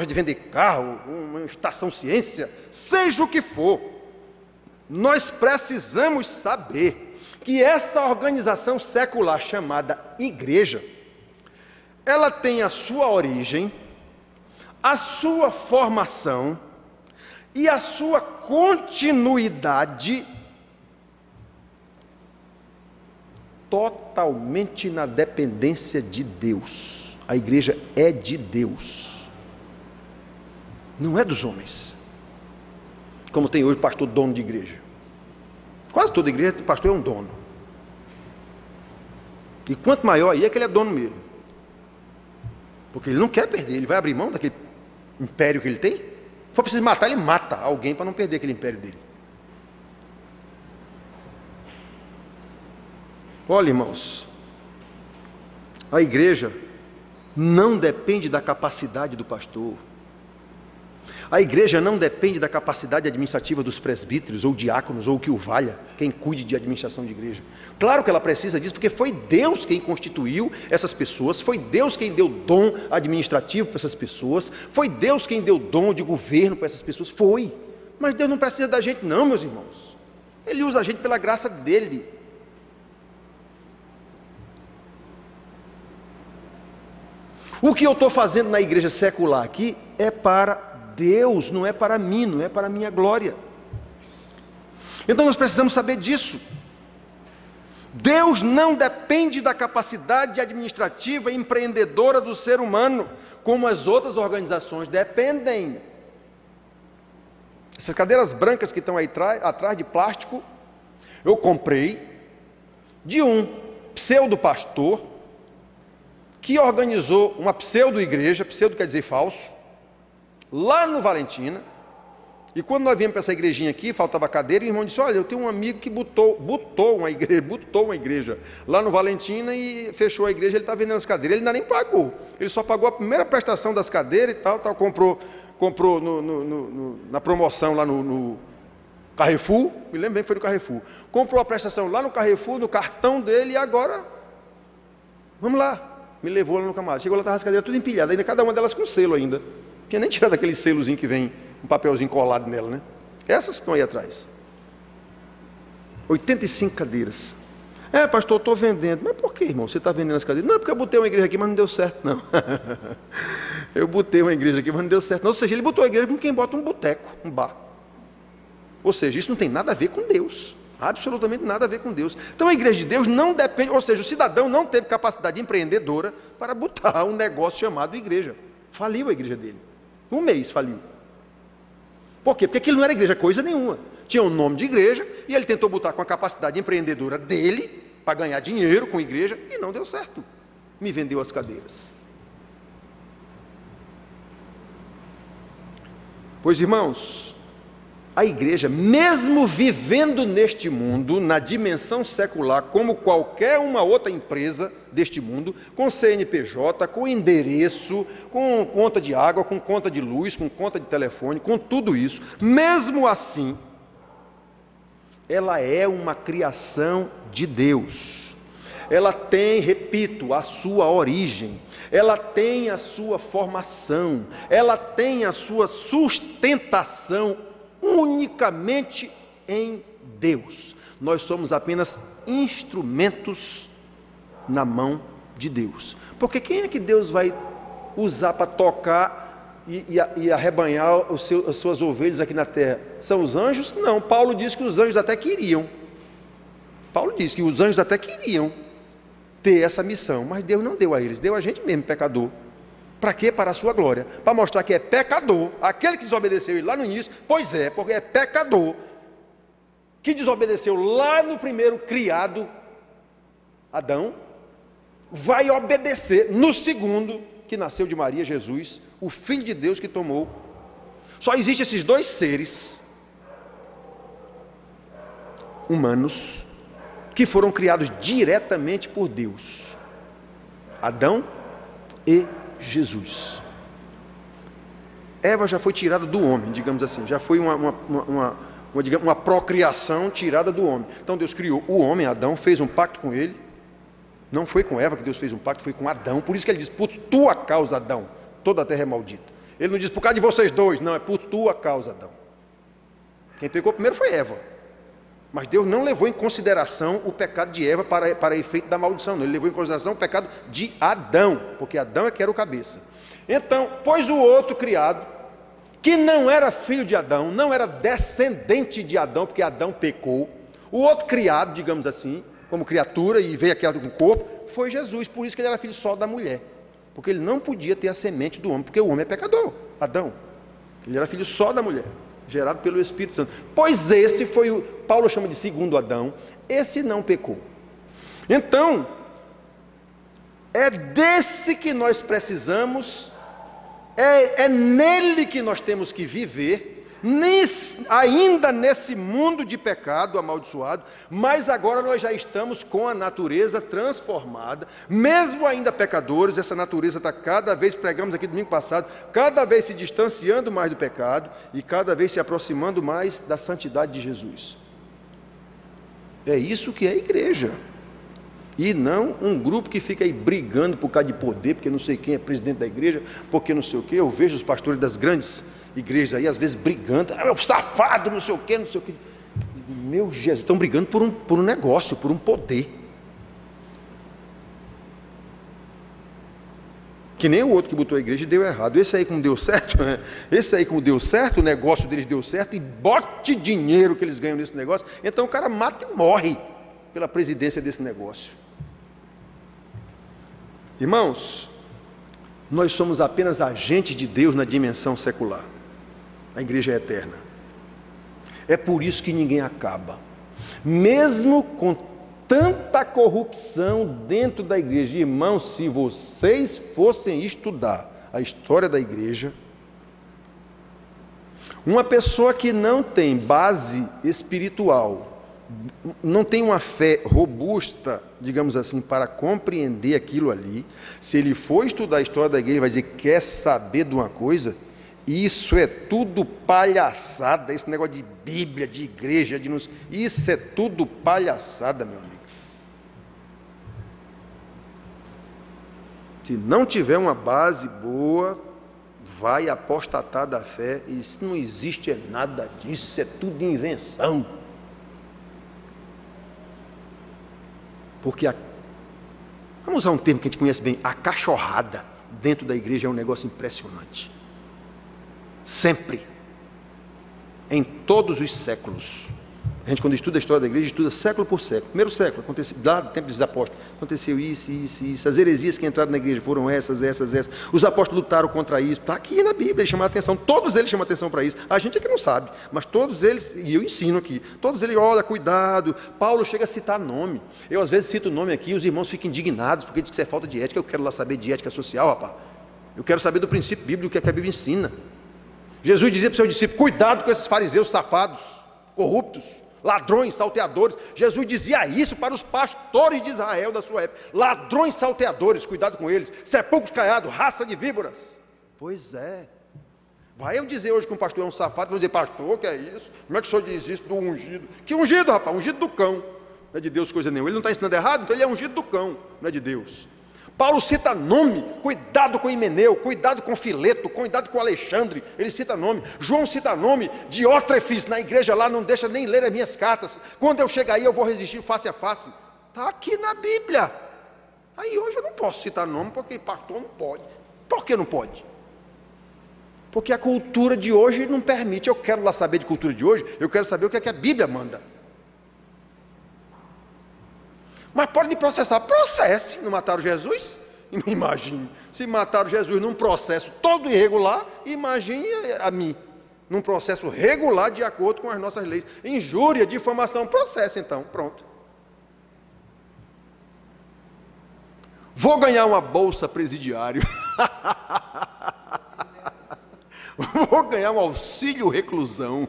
de vender carro, uma estação ciência, seja o que for, nós precisamos saber que essa organização secular chamada igreja, ela tem a sua origem, a sua formação e a sua continuidade totalmente na dependência de Deus. A igreja é de Deus, não é dos homens, como tem hoje pastor dono de igreja. Quase toda igreja, o pastor é um dono, e quanto maior aí é que ele é dono mesmo, porque ele não quer perder, ele vai abrir mão daquele império que ele tem. Se for preciso matar, ele mata alguém para não perder aquele império dele. Olha, irmãos, a igreja não depende da capacidade do pastor, a igreja não depende da capacidade administrativa dos presbíteros, ou diáconos, ou o que o valha, quem cuide de administração de igreja. Claro que ela precisa disso, porque foi Deus quem constituiu essas pessoas, foi Deus quem deu dom administrativo para essas pessoas, foi Deus quem deu dom de governo para essas pessoas, foi. Mas Deus não precisa da gente não, meus irmãos. Ele usa a gente pela graça dele. O que eu estou fazendo na igreja secular aqui é para Deus, não é para mim, não é para a minha glória. Então nós precisamos saber disso. Deus não depende da capacidade administrativa e empreendedora do ser humano, como as outras organizações dependem. Essas cadeiras brancas que estão aí atrás de plástico, eu comprei de um pseudo-pastor que organizou uma pseudo-igreja, pseudo quer dizer falso, lá no Valentina. E quando nós viemos para essa igrejinha aqui, faltava cadeira, e o irmão disse: olha, eu tenho um amigo que botou uma igreja lá no Valentina e fechou a igreja, ele está vendendo as cadeiras. Ele ainda nem pagou, ele só pagou a primeira prestação das cadeiras e tal, comprou na promoção lá no Carrefour, me lembro bem que foi no Carrefour, comprou a prestação lá no Carrefour, no cartão dele, e agora, vamos lá, me levou lá no camarada. Chegou lá, estava as cadeiras tudo empilhadas, ainda cada uma delas com selo ainda, tinha nem tirado aquele selozinho que vem, um papelzinho colado nela, né? Essas que estão aí atrás. 85 cadeiras. É, pastor, eu estou vendendo. Mas por que, irmão, você está vendendo as cadeiras? Não, porque eu botei uma igreja aqui, mas não deu certo, não. Eu botei uma igreja aqui, mas não deu certo, não. Ou seja, ele botou a igreja como quem bota um boteco, um bar. Ou seja, isso não tem nada a ver com Deus. Absolutamente nada a ver com Deus. Então a igreja de Deus não depende, ou seja, o cidadão não teve capacidade empreendedora para botar um negócio chamado igreja. Faliu a igreja dele. Um mês faliu. Por quê? Porque aquilo não era igreja coisa nenhuma. Tinha um nome de igreja e ele tentou botar com a capacidade empreendedora dele para ganhar dinheiro com a igreja e não deu certo. Me vendeu as cadeiras. Pois, irmãos, a igreja, mesmo vivendo neste mundo, na dimensão secular, como qualquer uma outra empresa deste mundo, com CNPJ, com endereço, com conta de água, com conta de luz, com conta de telefone, com tudo isso, mesmo assim, ela é uma criação de Deus. Ela tem, repito, a sua origem, ela tem a sua formação, ela tem a sua sustentação unicamente em Deus. Nós somos apenas instrumentos na mão de Deus. Porque quem é que Deus vai usar para tocar e arrebanhar as suas ovelhas aqui na terra? São os anjos? Não, Paulo diz que os anjos até queriam. Paulo diz que os anjos até queriam ter essa missão, mas Deus não deu a eles, deu a gente mesmo, pecador. Para quê? Para a sua glória, para mostrar que é pecador, aquele que desobedeceu ele lá no início, pois é, porque é pecador, que desobedeceu lá no primeiro criado, Adão, vai obedecer no segundo, que nasceu de Maria, Jesus, o Filho de Deus que tomou. Só existem esses dois seres humanos, que foram criados diretamente por Deus, Adão e Jesus. Eva já foi tirada do homem, digamos assim, já foi uma procriação tirada do homem. Então Deus criou o homem, Adão, fez um pacto com ele. Não foi com Eva que Deus fez um pacto, foi com Adão. Por isso que ele diz, por tua causa, Adão, toda a terra é maldita. Ele não diz por causa de vocês dois, não, é por tua causa, Adão. Quem pecou primeiro foi Eva. Mas Deus não levou em consideração o pecado de Eva para efeito da maldição, não. Ele levou em consideração o pecado de Adão, porque Adão é que era o cabeça. Então, pois o outro criado, que não era filho de Adão, não era descendente de Adão, porque Adão pecou, o outro criado, digamos assim, como criatura, e veio aqui com o corpo, foi Jesus. Por isso que ele era filho só da mulher, porque ele não podia ter a semente do homem, porque o homem é pecador, Adão. Ele era filho só da mulher, gerado pelo Espírito Santo. Pois esse foi o, Paulo chama de segundo Adão, esse não pecou. Então, é desse que nós precisamos, é nele que nós temos que viver, ainda nesse mundo de pecado amaldiçoado, mas agora nós já estamos com a natureza transformada, mesmo ainda pecadores, essa natureza está cada vez, pregamos aqui domingo passado, cada vez se distanciando mais do pecado e cada vez se aproximando mais da santidade de Jesus. É isso que é a igreja, e não um grupo que fica aí brigando por causa de poder, porque não sei quem é presidente da igreja, porque não sei o que. Eu vejo os pastores das grandes igrejas aí, às vezes brigando, é o safado, não sei o que, não sei o que. Meu Jesus, estão brigando por um negócio, por um poder. Que nem o outro que botou a igreja e deu errado. Esse aí como deu certo, né? Esse aí como deu certo, o negócio deles deu certo, e bote dinheiro que eles ganham nesse negócio, então o cara mata e morre pela presidência desse negócio. Irmãos, nós somos apenas agentes de Deus na dimensão secular. A igreja é eterna. É por isso que ninguém acaba. Mesmo com tanta corrupção dentro da igreja, irmãos, se vocês fossem estudar a história da igreja, uma pessoa que não tem base espiritual, não tem uma fé robusta, digamos assim, para compreender aquilo ali, se ele for estudar a história da igreja, ele vai dizer, quer saber de uma coisa? Isso é tudo palhaçada, esse negócio de Bíblia, de igreja, isso é tudo palhaçada, meu amigo. Se não tiver uma base boa, vai apostatar da fé, e isso não existe nada disso, isso é tudo invenção. Porque, vamos usar um termo que a gente conhece bem, a cachorrada dentro da igreja é um negócio impressionante. Sempre, em todos os séculos, A gente, quando estuda a história da igreja, estuda século por século. Primeiro século, lá do tempo dos apóstolos, aconteceu isso. As heresias que entraram na igreja foram essas. Os apóstolos lutaram contra isso. Está aqui na Bíblia, eles chamam a atenção. Todos eles chamam a atenção para isso. A gente é que não sabe, mas todos eles, e eu ensino aqui, todos eles, olha, cuidado. Paulo chega a citar nome. Eu, às vezes, cito o nome aqui, os irmãos ficam indignados, porque diz que isso é falta de ética. Eu quero lá saber de ética social, rapaz. Eu quero saber do princípio bíblico, o que a Bíblia ensina. Jesus dizia para os seus discípulos: cuidado com esses fariseus safados, corruptos, ladrões, salteadores. Jesus dizia isso para os pastores de Israel da sua época: ladrões, salteadores, cuidado com eles, sepulcros caiados, raça de víboras. Pois é. Vai eu dizer hoje que um pastor é um safado, vou dizer: pastor, que é isso? Como é que o senhor diz isso do ungido? Que ungido, rapaz? Ungido do cão. Não é de Deus coisa nenhuma. Ele não está ensinando errado, então ele é ungido do cão, não é de Deus. Paulo cita nome: cuidado com Himeneu, cuidado com Fileto, cuidado com Alexandre. Ele cita nome. João cita nome. Diótrefes, na igreja lá, não deixa nem ler as minhas cartas. Quando eu chegar aí, eu vou resistir face a face. Está aqui na Bíblia. Aí hoje eu não posso citar nome, porque pastor não pode. Por que não pode? Porque a cultura de hoje não permite. Eu quero lá saber de cultura de hoje, eu quero saber o que é que a Bíblia manda. Mas pode me processar. Processe. Não mataram Jesus? Imagine. Se mataram Jesus num processo todo irregular, imagine a mim. Num processo regular, de acordo com as nossas leis. Injúria, difamação, processo então. Pronto. Vou ganhar uma bolsa presidiário. Vou ganhar um auxílio reclusão.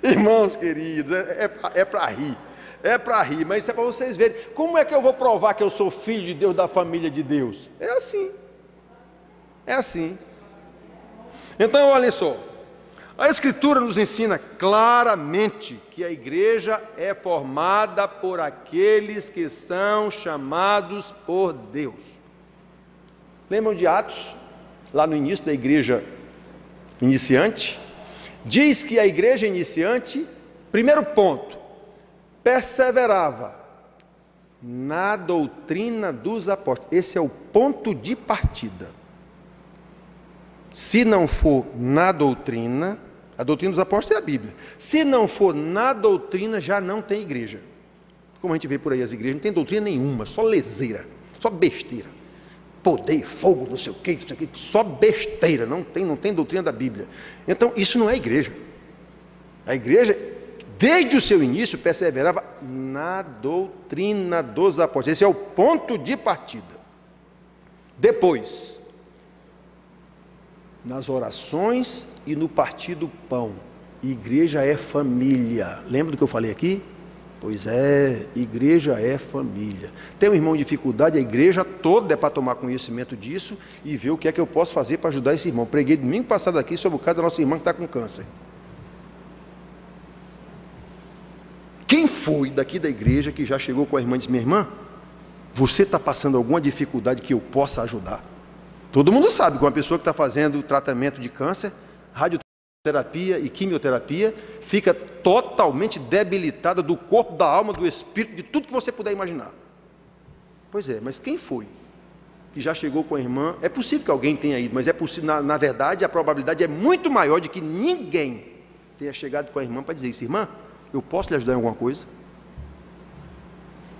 Irmãos queridos, é para rir. É para rir, mas isso é para vocês verem. Como é que eu vou provar que eu sou filho de Deus, da família de Deus? É assim. É assim. Então, olhem só. A Escritura nos ensina claramente que a igreja é formada por aqueles que são chamados por Deus. Lembram de Atos? Lá no início da igreja iniciante? Diz que a igreja iniciante, primeiro ponto, perseverava na doutrina dos apóstolos. Esse é o ponto de partida. Se não for na doutrina, a doutrina dos apóstolos é a Bíblia. Se não for na doutrina, já não tem igreja. Como a gente vê por aí as igrejas, não tem doutrina nenhuma, só leseira, só besteira. Poder, fogo, não sei o que, só besteira, não tem doutrina da Bíblia. Então, isso não é igreja. A igreja, desde o seu início, perseverava na doutrina dos apóstolos. Esse é o ponto de partida. Depois, nas orações e no partir do pão. Igreja é família. Lembra do que eu falei aqui? Pois é, igreja é família. Tem um irmão em dificuldade, a igreja toda é para tomar conhecimento disso e ver o que é que eu posso fazer para ajudar esse irmão. Preguei domingo passado aqui sobre o caso da nossa irmã que está com câncer. Quem foi daqui da igreja que já chegou com a irmã e disse: minha irmã, você está passando alguma dificuldade que eu possa ajudar? Todo mundo sabe que uma pessoa que está fazendo tratamento de câncer, radioterapia e quimioterapia, fica totalmente debilitada do corpo, da alma, do espírito, de tudo que você puder imaginar. Pois é, mas quem foi que já chegou com a irmã? É possível que alguém tenha ido, mas é possível, na verdade, a probabilidade é muito maior de que ninguém tenha chegado com a irmã para dizer isso: irmã, eu posso lhe ajudar em alguma coisa?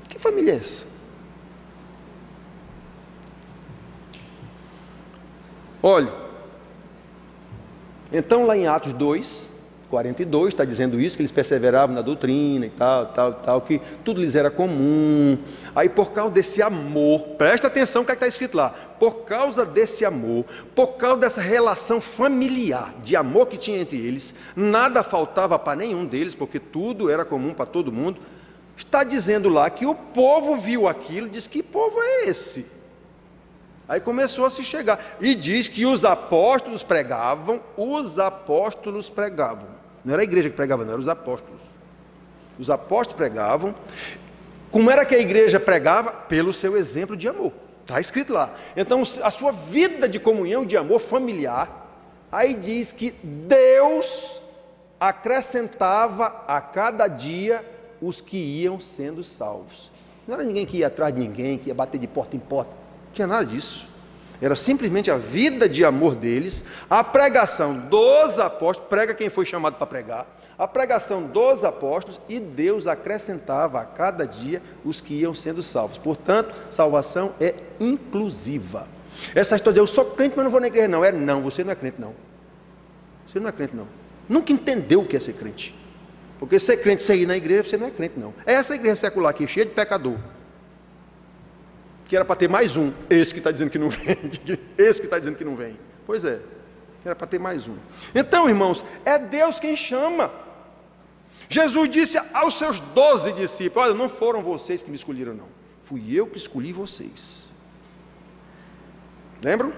Que família é essa? Olha, então lá em Atos 2, 42, está dizendo isso, que eles perseveravam na doutrina e tal, que tudo lhes era comum. Aí por causa desse amor, presta atenção no que está escrito lá, por causa desse amor, por causa dessa relação familiar, de amor que tinha entre eles, nada faltava para nenhum deles, porque tudo era comum para todo mundo. Está dizendo lá que o povo viu aquilo e disse: que povo é esse? Aí começou a se chegar, e diz que os apóstolos pregavam, não era a igreja que pregava, não, eram os apóstolos pregavam. Como era que a igreja pregava? Pelo seu exemplo de amor, está escrito lá. Então a sua vida de comunhão, de amor familiar, aí diz que Deus acrescentava a cada dia os que iam sendo salvos. Não era ninguém que ia atrás de ninguém, que ia bater de porta em porta. Não tinha nada disso. Era simplesmente a vida de amor deles, a pregação dos apóstolos, prega quem foi chamado para pregar, a pregação dos apóstolos, e Deus acrescentava a cada dia os que iam sendo salvos. Portanto, salvação é inclusiva. Essa história de eu sou crente, mas não vou na igreja, não. Não, você não é crente, não. Você não é crente, não. Nunca entendeu o que é ser crente. Porque ser crente sem ir na igreja, você não é crente, não. É essa igreja secular aqui, cheia de pecador, que era para ter mais um, esse que está dizendo que não vem, esse que está dizendo que não vem. Pois é, era para ter mais um. Então, irmãos, é Deus quem chama. Jesus disse aos seus 12 discípulos: olha, não foram vocês que me escolheram, não. Fui eu que escolhi vocês. Lembram?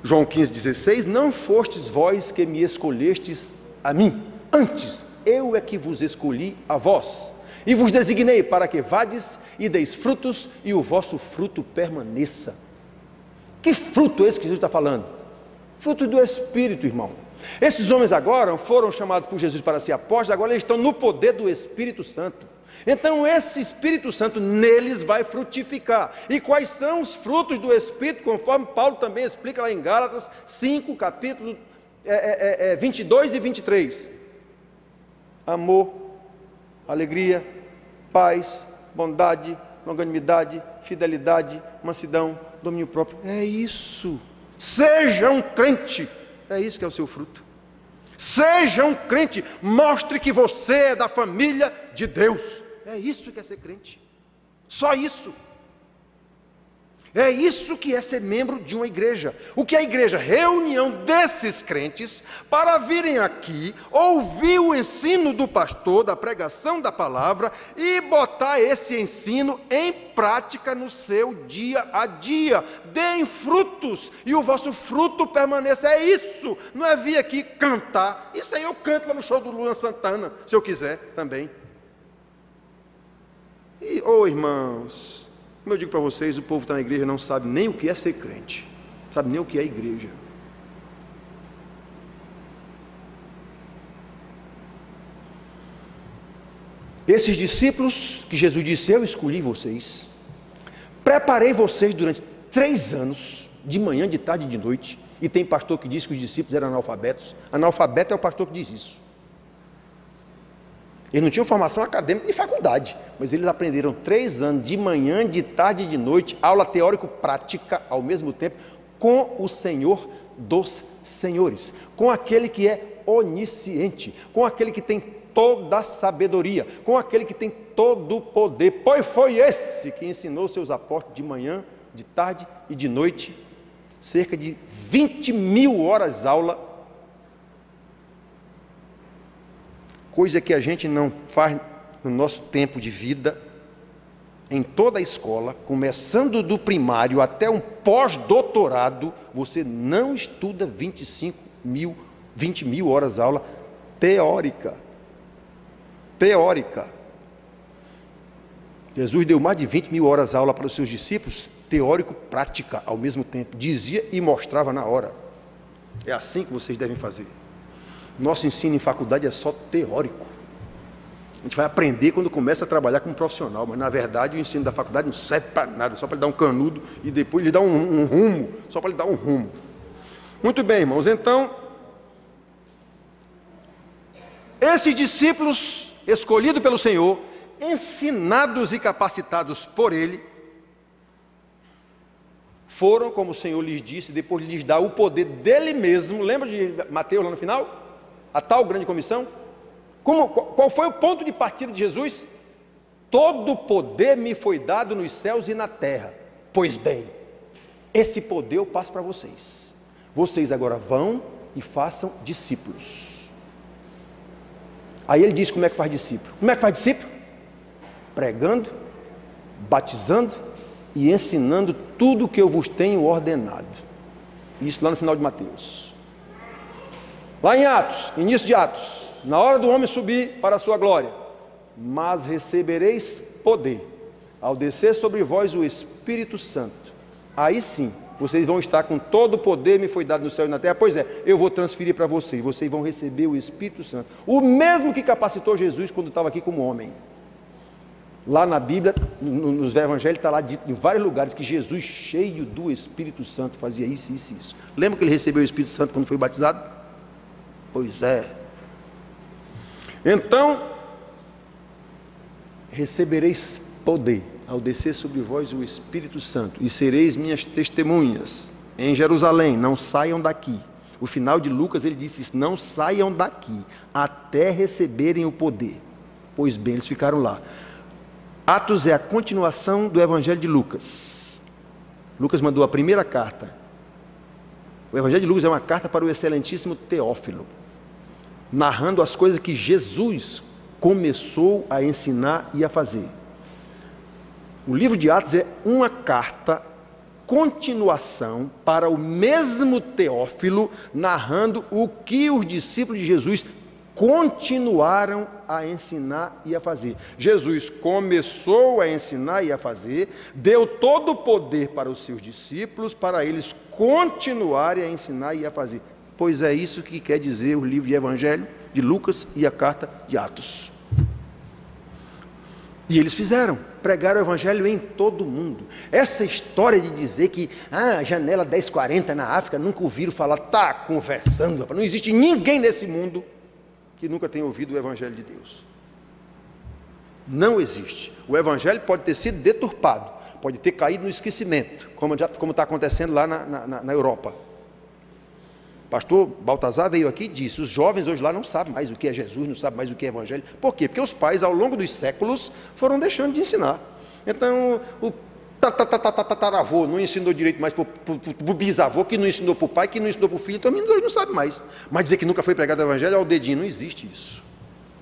João 15,16: não fostes vós que me escolhestes a mim, antes eu é que vos escolhi a vós, e vos designei para que vades e deis frutos, e o vosso fruto permaneça. Que fruto é esse que Jesus está falando? Fruto do Espírito, irmão. Esses homens agora foram chamados por Jesus para ser apóstolos, agora eles estão no poder do Espírito Santo. Então esse Espírito Santo neles vai frutificar. E quais são os frutos do Espírito, conforme Paulo também explica lá em Gálatas 5, capítulo 22 e 23. Amor, alegria, paz, bondade, longanimidade, fidelidade, mansidão, domínio próprio. É isso. Seja um crente. É isso que é o seu fruto. Seja um crente. Mostre que você é da família de Deus. É isso que é ser crente. Só isso. É isso que é ser membro de uma igreja. O que é a igreja? Reunião desses crentes para virem aqui, ouvir o ensino do pastor, da pregação da palavra, e botar esse ensino em prática no seu dia a dia. Deem frutos, e o vosso fruto permaneça. É isso. Não é vir aqui cantar. Isso aí eu canto lá no show do Luan Santana, se eu quiser também. E, irmãos, como eu digo para vocês, o povo que está na igreja não sabe nem o que é ser crente, não sabe nem o que é igreja. Esses discípulos que Jesus disse: eu escolhi vocês, preparei vocês durante 3 anos, de manhã, de tarde e de noite. E tem pastor que diz que os discípulos eram analfabetos. Analfabeto é o pastor que diz isso. Eles não tinham formação acadêmica de faculdade, mas eles aprenderam 3 anos, de manhã, de tarde e de noite, aula teórico-prática ao mesmo tempo, com o Senhor dos senhores, com aquele que é onisciente, com aquele que tem toda a sabedoria, com aquele que tem todo o poder. Pois foi esse que ensinou seus apóstolos de manhã, de tarde e de noite, cerca de 20.000 horas aula, coisa que a gente não faz no nosso tempo de vida, em toda a escola, começando do primário até um pós-doutorado, você não estuda 20 mil horas aula teórica. Jesus deu mais de 20.000 horas aula para os seus discípulos, teórico-prática ao mesmo tempo, dizia e mostrava na hora. É assim que vocês devem fazer. Nosso ensino em faculdade é só teórico. A gente vai aprender quando começa a trabalhar como profissional, mas na verdade o ensino da faculdade não serve para nada, só para lhe dar um canudo e depois lhe dar um rumo, só para lhe dar um rumo. Muito bem, irmãos, então, esses discípulos escolhidos pelo Senhor, ensinados e capacitados por Ele, foram, como o Senhor lhes disse, depois lhes dá o poder dele mesmo. Lembra de Mateus lá no final? A tal grande comissão? Qual foi o ponto de partida de Jesus? Todo poder me foi dado nos céus e na terra. Pois bem, esse poder eu passo para vocês. Vocês agora vão e façam discípulos. Aí ele diz como é que faz discípulo. Como é que faz discípulo? Pregando, batizando e ensinando tudo o que eu vos tenho ordenado. Isso lá no final de Mateus. Lá em Atos, início de Atos, na hora do homem subir para a sua glória: mas recebereis poder ao descer sobre vós o Espírito Santo. Aí sim, vocês vão estar com todo o poder me foi dado no céu e na terra. Pois é, eu vou transferir para vocês, vocês vão receber o Espírito Santo, o mesmo que capacitou Jesus quando estava aqui como homem. Lá na Bíblia, nos evangelhos, está lá dito em vários lugares que Jesus, cheio do Espírito Santo, fazia isso, isso e isso. Lembra que ele recebeu o Espírito Santo quando foi batizado? Pois é. Então, recebereis poder ao descer sobre vós o Espírito Santo, e sereis minhas testemunhas em Jerusalém. Não saiam daqui. O final de Lucas, ele disse isso: não saiam daqui, até receberem o poder. Pois bem, eles ficaram lá. Atos é a continuação do Evangelho de Lucas. Lucas mandou a primeira carta. O Evangelho de Lucas é uma carta para o excelentíssimo Teófilo, narrando as coisas que Jesus começou a ensinar e a fazer. O livro de Atos é uma carta, continuação, para o mesmo Teófilo, narrando o que os discípulos de Jesus continuaram a ensinar e a fazer. Jesus começou a ensinar e a fazer, deu todo o poder para os seus discípulos, para eles continuarem a ensinar e a fazer. Pois é isso que quer dizer o livro de Evangelho de Lucas e a carta de Atos. E eles fizeram, pregaram o Evangelho em todo o mundo. Essa história de dizer que janela 1040 na África, nunca ouviram falar, está conversando, não existe ninguém nesse mundo que nunca tenha ouvido o Evangelho de Deus. Não existe. O Evangelho pode ter sido deturpado, pode ter caído no esquecimento, como está acontecendo lá na Europa. O pastor Baltazar veio aqui e disse: os jovens hoje lá não sabem mais o que é Jesus, não sabem mais o que é Evangelho. Por quê? Porque os pais, ao longo dos séculos, foram deixando de ensinar. Então, o tataravô não ensinou direito mais para o bisavô, que não ensinou para o pai, que não ensinou para o filho, então hoje não sabe mais. Mas dizer que nunca foi pregado o Evangelho ao dedinho, não existe isso.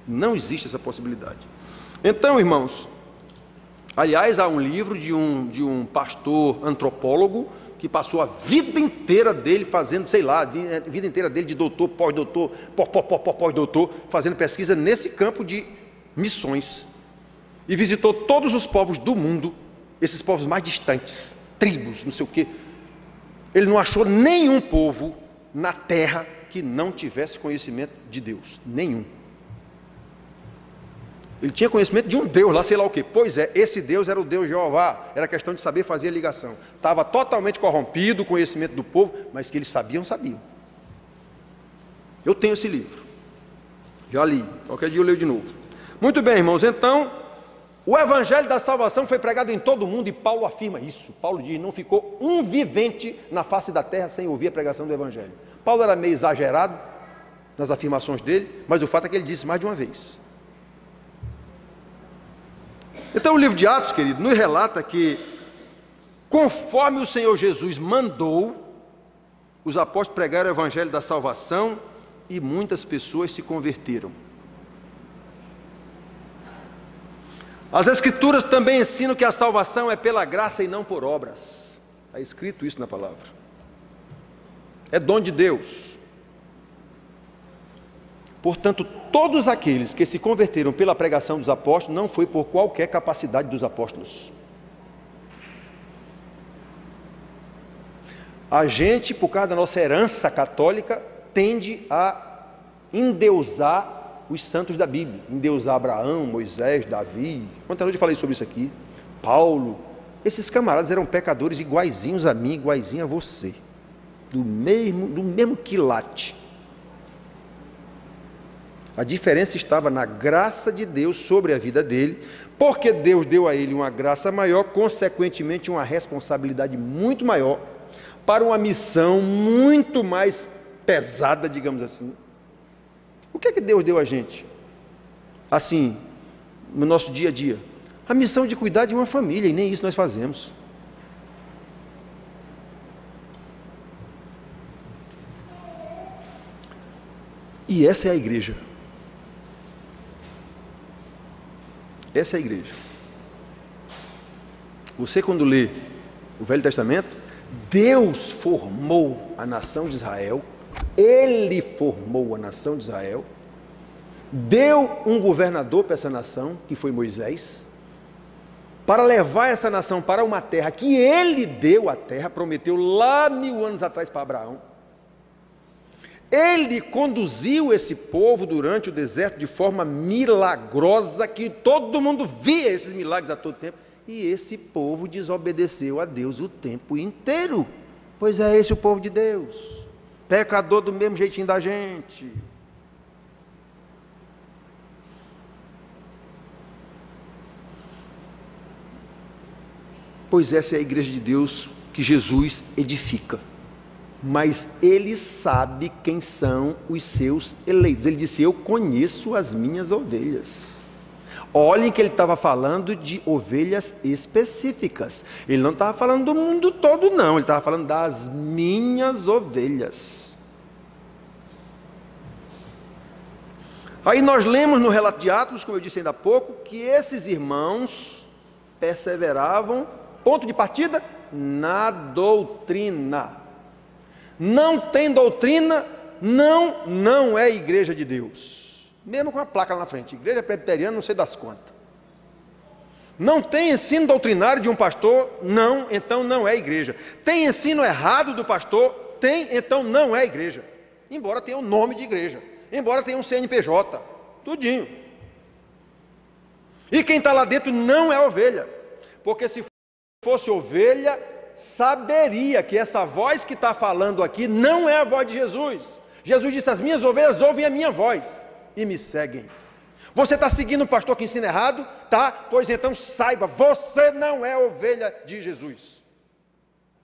Não existe essa possibilidade. Então, irmãos, aliás, há um livro de um pastor antropólogo que passou a vida inteira dele fazendo, a vida inteira dele de doutor, pós-doutor, pós-doutor, fazendo pesquisa nesse campo de missões. E visitou todos os povos do mundo, esses povos mais distantes, tribos, não sei o quê. Ele não achou nenhum povo na terra que não tivesse conhecimento de Deus. Nenhum. Ele tinha conhecimento de um Deus lá, sei lá o quê. Pois é, esse Deus era o Deus Jeová. Era questão de saber fazer a ligação. Estava totalmente corrompido o conhecimento do povo, mas que eles sabiam. Eu tenho esse livro. Já li. Qualquer dia eu leio de novo. Muito bem, irmãos. Então, o Evangelho da salvação foi pregado em todo o mundo, e Paulo afirma isso. Paulo diz: não ficou um vivente na face da terra sem ouvir a pregação do Evangelho. Paulo era meio exagerado nas afirmações dele, mas o fato é que ele disse mais de uma vez. Então o livro de Atos, querido, nos relata que, conforme o Senhor Jesus mandou, os apóstolos pregaram o Evangelho da salvação e muitas pessoas se converteram. As Escrituras também ensinam que a salvação é pela graça e não por obras. Está escrito isso na palavra. É dom de Deus. Portanto, todos aqueles que se converteram pela pregação dos apóstolos, não foi por qualquer capacidade dos apóstolos. A gente, por causa da nossa herança católica, tende a endeusar os santos da Bíblia, endeusar Abraão, Moisés, Davi. Quantas vezes eu falei sobre isso aqui? Paulo. Esses camaradas eram pecadores iguaizinhos a mim, iguaizinho a você, do mesmo quilate. A diferença estava na graça de Deus sobre a vida dele, porque Deus deu a ele uma graça maior, consequentemente uma responsabilidade muito maior, para uma missão muito mais pesada, digamos assim. O que é que Deus deu a gente? Assim, no nosso dia a dia? A missão de cuidar de uma família, e nem isso nós fazemos. E essa é a igreja. Essa é a igreja. Você, quando lê o Velho Testamento, Deus formou a nação de Israel, Ele formou a nação de Israel, deu um governador para essa nação, que foi Moisés, para levar essa nação para uma terra que Ele deu a terra, prometeu lá 1000 anos atrás para Abraão. Ele conduziu esse povo durante o deserto de forma milagrosa, que todo mundo via esses milagres a todo tempo, e esse povo desobedeceu a Deus o tempo inteiro. Pois é esse o povo de Deus, pecador do mesmo jeitinho da gente. Pois essa é a igreja de Deus que Jesus edifica. Mas ele sabe quem são os seus eleitos. Ele disse: eu conheço as minhas ovelhas. Olhem que ele estava falando de ovelhas específicas. Ele não estava falando do mundo todo, não. Ele estava falando das minhas ovelhas. Aí nós lemos no relato de Atos, como eu disse ainda há pouco, que esses irmãos perseveravam, ponto de partida, na doutrina. Não tem doutrina, não é igreja de Deus. Mesmo com a placa lá na frente, igreja presbiteriana, não sei das quantas. Não tem ensino doutrinário de um pastor, então não é igreja. Tem ensino errado do pastor, então não é igreja. Embora tenha o nome de igreja, embora tenha um CNPJ, tudinho. E quem está lá dentro não é ovelha, porque se fosse ovelha, saberia que essa voz que está falando aqui não é a voz de Jesus. Jesus disse: as minhas ovelhas ouvem a minha voz e me seguem. Você está seguindo um pastor que ensina errado? Tá, pois então saiba, você não é ovelha de Jesus.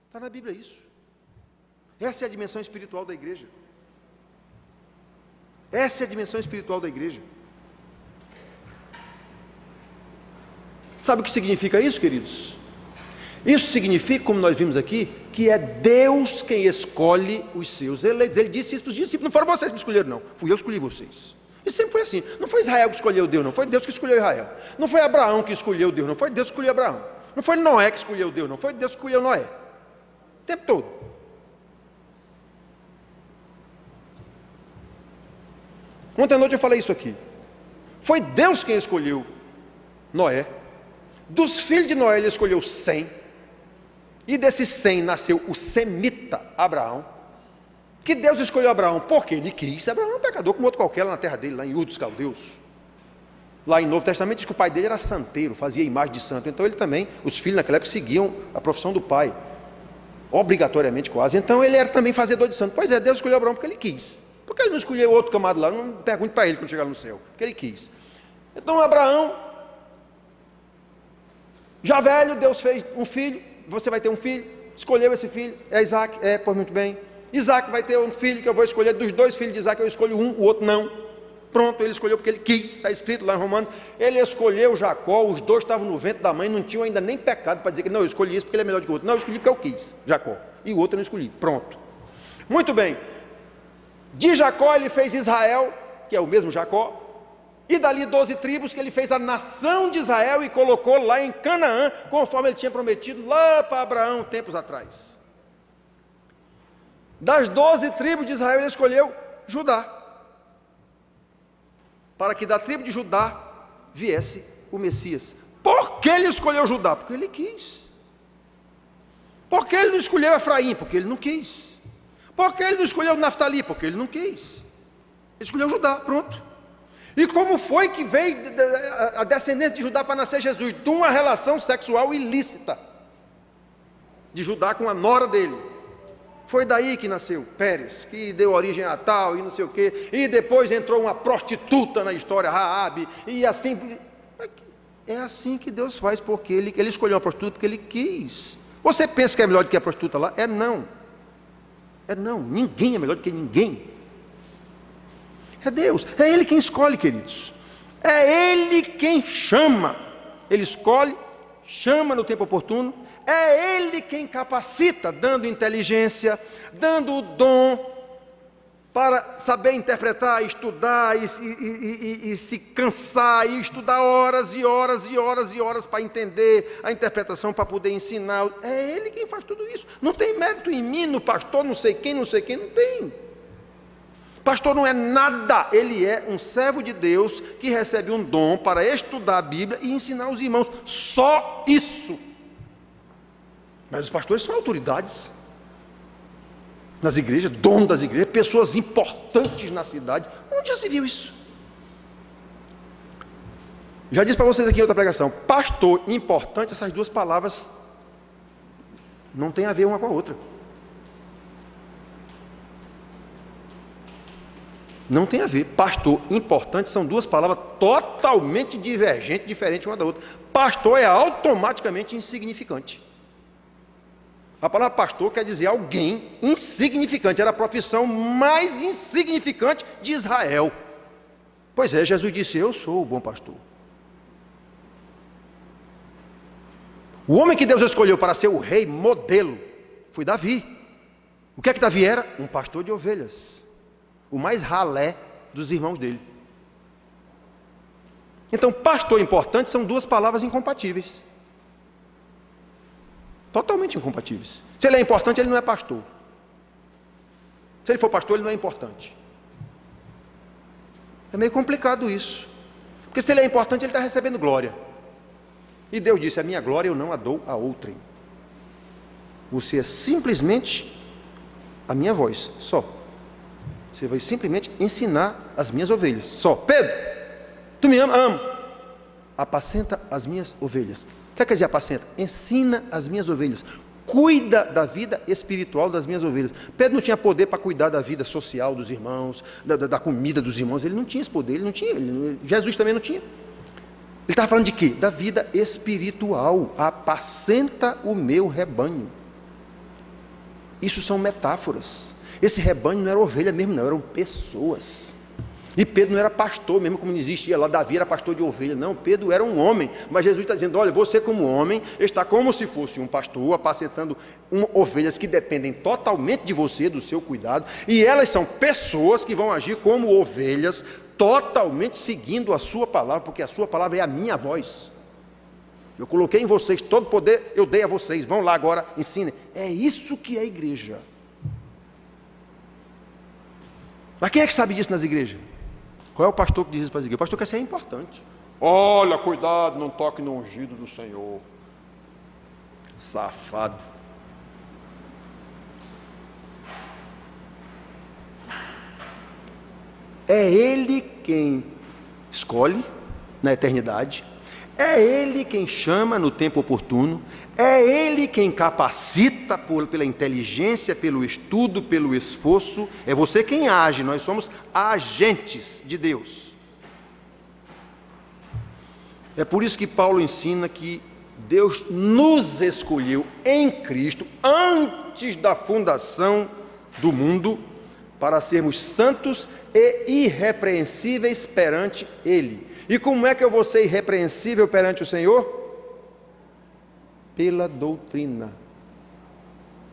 Está na Bíblia isso. Essa é a dimensão espiritual da igreja. Essa é a dimensão espiritual da igreja. Sabe o que significa isso, queridos? Isso significa, como nós vimos aqui, que é Deus quem escolhe os seus eleitos. Ele disse isso para os discípulos: não foram vocês que me escolheram, não, fui eu que escolhi vocês. E sempre foi assim. Não foi Israel que escolheu Deus, não, foi Deus que escolheu Israel. Não foi Abraão que escolheu Deus, não, foi Deus que escolheu Abraão. Não foi Noé que escolheu Deus, não, foi Deus que escolheu Noé. O tempo todo. Ontem à noite eu falei isso aqui. Foi Deus quem escolheu Noé. Dos filhos de Noé ele escolheu 100. E desses 100 nasceu o semita Abraão. Que Deus escolheu Abraão porque ele quis. Abraão é um pecador como outro qualquer lá na terra dele, lá em Ur dos Caldeus. Lá em Novo Testamento diz que o pai dele era santeiro, fazia imagem de santo. Então ele também, os filhos naquela época seguiam a profissão do pai, obrigatoriamente quase. Então ele era também fazedor de santo. Pois é, Deus escolheu Abraão porque ele quis. Por que ele não escolheu outro camarada lá? Não pergunte para ele quando chegar no céu. Porque ele quis. Então Abraão, já velho, Deus fez um filho. Você vai ter um filho, escolheu esse filho, é Isaac, pois muito bem. Isaac vai ter um filho que eu vou escolher. Dos 2 filhos de Isaac eu escolho um, o outro não. Pronto, ele escolheu porque ele quis, está escrito lá em Romanos. Ele escolheu Jacó, os 2 estavam no ventre da mãe, não tinham ainda nem pecado para dizer que não, eu escolhi isso porque ele é melhor do que o outro. Não, eu escolhi porque eu quis, Jacó, e o outro eu não escolhi, pronto. Muito bem, de Jacó ele fez Israel, que é o mesmo Jacó, e dali 12 tribos que ele fez a nação de Israel e colocou lá em Canaã, conforme ele tinha prometido lá para Abraão, tempos atrás. Das 12 tribos de Israel ele escolheu Judá, para que da tribo de Judá viesse o Messias. Por que ele escolheu Judá? Porque ele quis. Por que ele não escolheu Efraim? Porque ele não quis. Por que ele não escolheu Naftali? Porque ele não quis. Ele escolheu Judá, pronto. E como foi que veio a descendência de Judá para nascer Jesus? De uma relação sexual ilícita de Judá com a nora dele. Foi daí que nasceu Pérez, que deu origem a tal e não sei o quê. E depois entrou uma prostituta na história, Raabe, e assim. É assim que Deus faz, porque ele escolheu uma prostituta porque ele quis. Você pensa que é melhor do que a prostituta lá? É não. É não. Ninguém é melhor do que ninguém. É Deus, é Ele quem escolhe, queridos. É Ele quem chama. Ele escolhe, chama no tempo oportuno. É Ele quem capacita, dando inteligência, dando o dom para saber interpretar, estudar e se cansar e estudar horas e horas e horas e horas para entender a interpretação, para poder ensinar. É Ele quem faz tudo isso. Não tem mérito em mim, no pastor, não sei quem, não tem. Pastor não é nada, ele é um servo de Deus que recebe um dom para estudar a Bíblia e ensinar os irmãos, só isso. Mas os pastores são autoridades. nas igrejas, dono das igrejas, pessoas importantes na cidade. Onde já se viu isso? Já disse para vocês aqui em outra pregação, pastor importante, essas duas palavras não tem a ver uma com a outra. Não tem a ver. Pastor importante são duas palavras totalmente divergentes, diferentes uma da outra. Pastor é automaticamente insignificante. A palavra pastor quer dizer alguém insignificante. Era a profissão mais insignificante de Israel. Pois é, Jesus disse: eu sou o bom pastor. O homem que Deus escolheu para ser o rei modelo foi Davi. O que é que Davi era? Um pastor de ovelhas. O mais ralé dos irmãos dele. Então, pastor importante são duas palavras incompatíveis. Totalmente incompatíveis. Se ele é importante, ele não é pastor. Se ele for pastor, ele não é importante. É meio complicado isso. Porque se ele é importante, ele está recebendo glória. E Deus disse: a minha glória eu não a dou a outrem. Você é simplesmente a minha voz, só. Você vai simplesmente ensinar as minhas ovelhas, só. Pedro, tu me ama? Amo. Apacenta as minhas ovelhas. O que quer dizer apacenta? Ensina as minhas ovelhas. Cuida da vida espiritual das minhas ovelhas. Pedro não tinha poder para cuidar da vida social dos irmãos, da comida dos irmãos. Ele não tinha esse poder, ele não tinha. Jesus também não tinha. Ele estava falando de quê? Da vida espiritual. Apacenta o meu rebanho. Isso são metáforas. Esse rebanho não era ovelha mesmo, não, eram pessoas. E Pedro não era pastor mesmo, como não existia lá, Davi era pastor de ovelha. Não, Pedro era um homem. Mas Jesus está dizendo: olha, você como homem, está como se fosse um pastor, apacentando ovelhas que dependem totalmente de você, do seu cuidado. E elas são pessoas que vão agir como ovelhas, totalmente seguindo a sua palavra, porque a sua palavra é a minha voz. Eu coloquei em vocês todo poder, eu dei a vocês. Vão lá agora, ensinem. É isso que é a igreja. Mas quem é que sabe disso nas igrejas? Qual é o pastor que diz isso para as igrejas? O pastor quer ser importante. Olha, cuidado, não toque no ungido do Senhor. Safado. É Ele quem escolhe na eternidade. É Ele quem chama no tempo oportuno. É Ele quem capacita pela inteligência, pelo estudo, pelo esforço. É você quem age, nós somos agentes de Deus. É por isso que Paulo ensina que Deus nos escolheu em Cristo, antes da fundação do mundo, para sermos santos e irrepreensíveis perante Ele. E como é que eu vou ser irrepreensível perante o Senhor? Pela doutrina.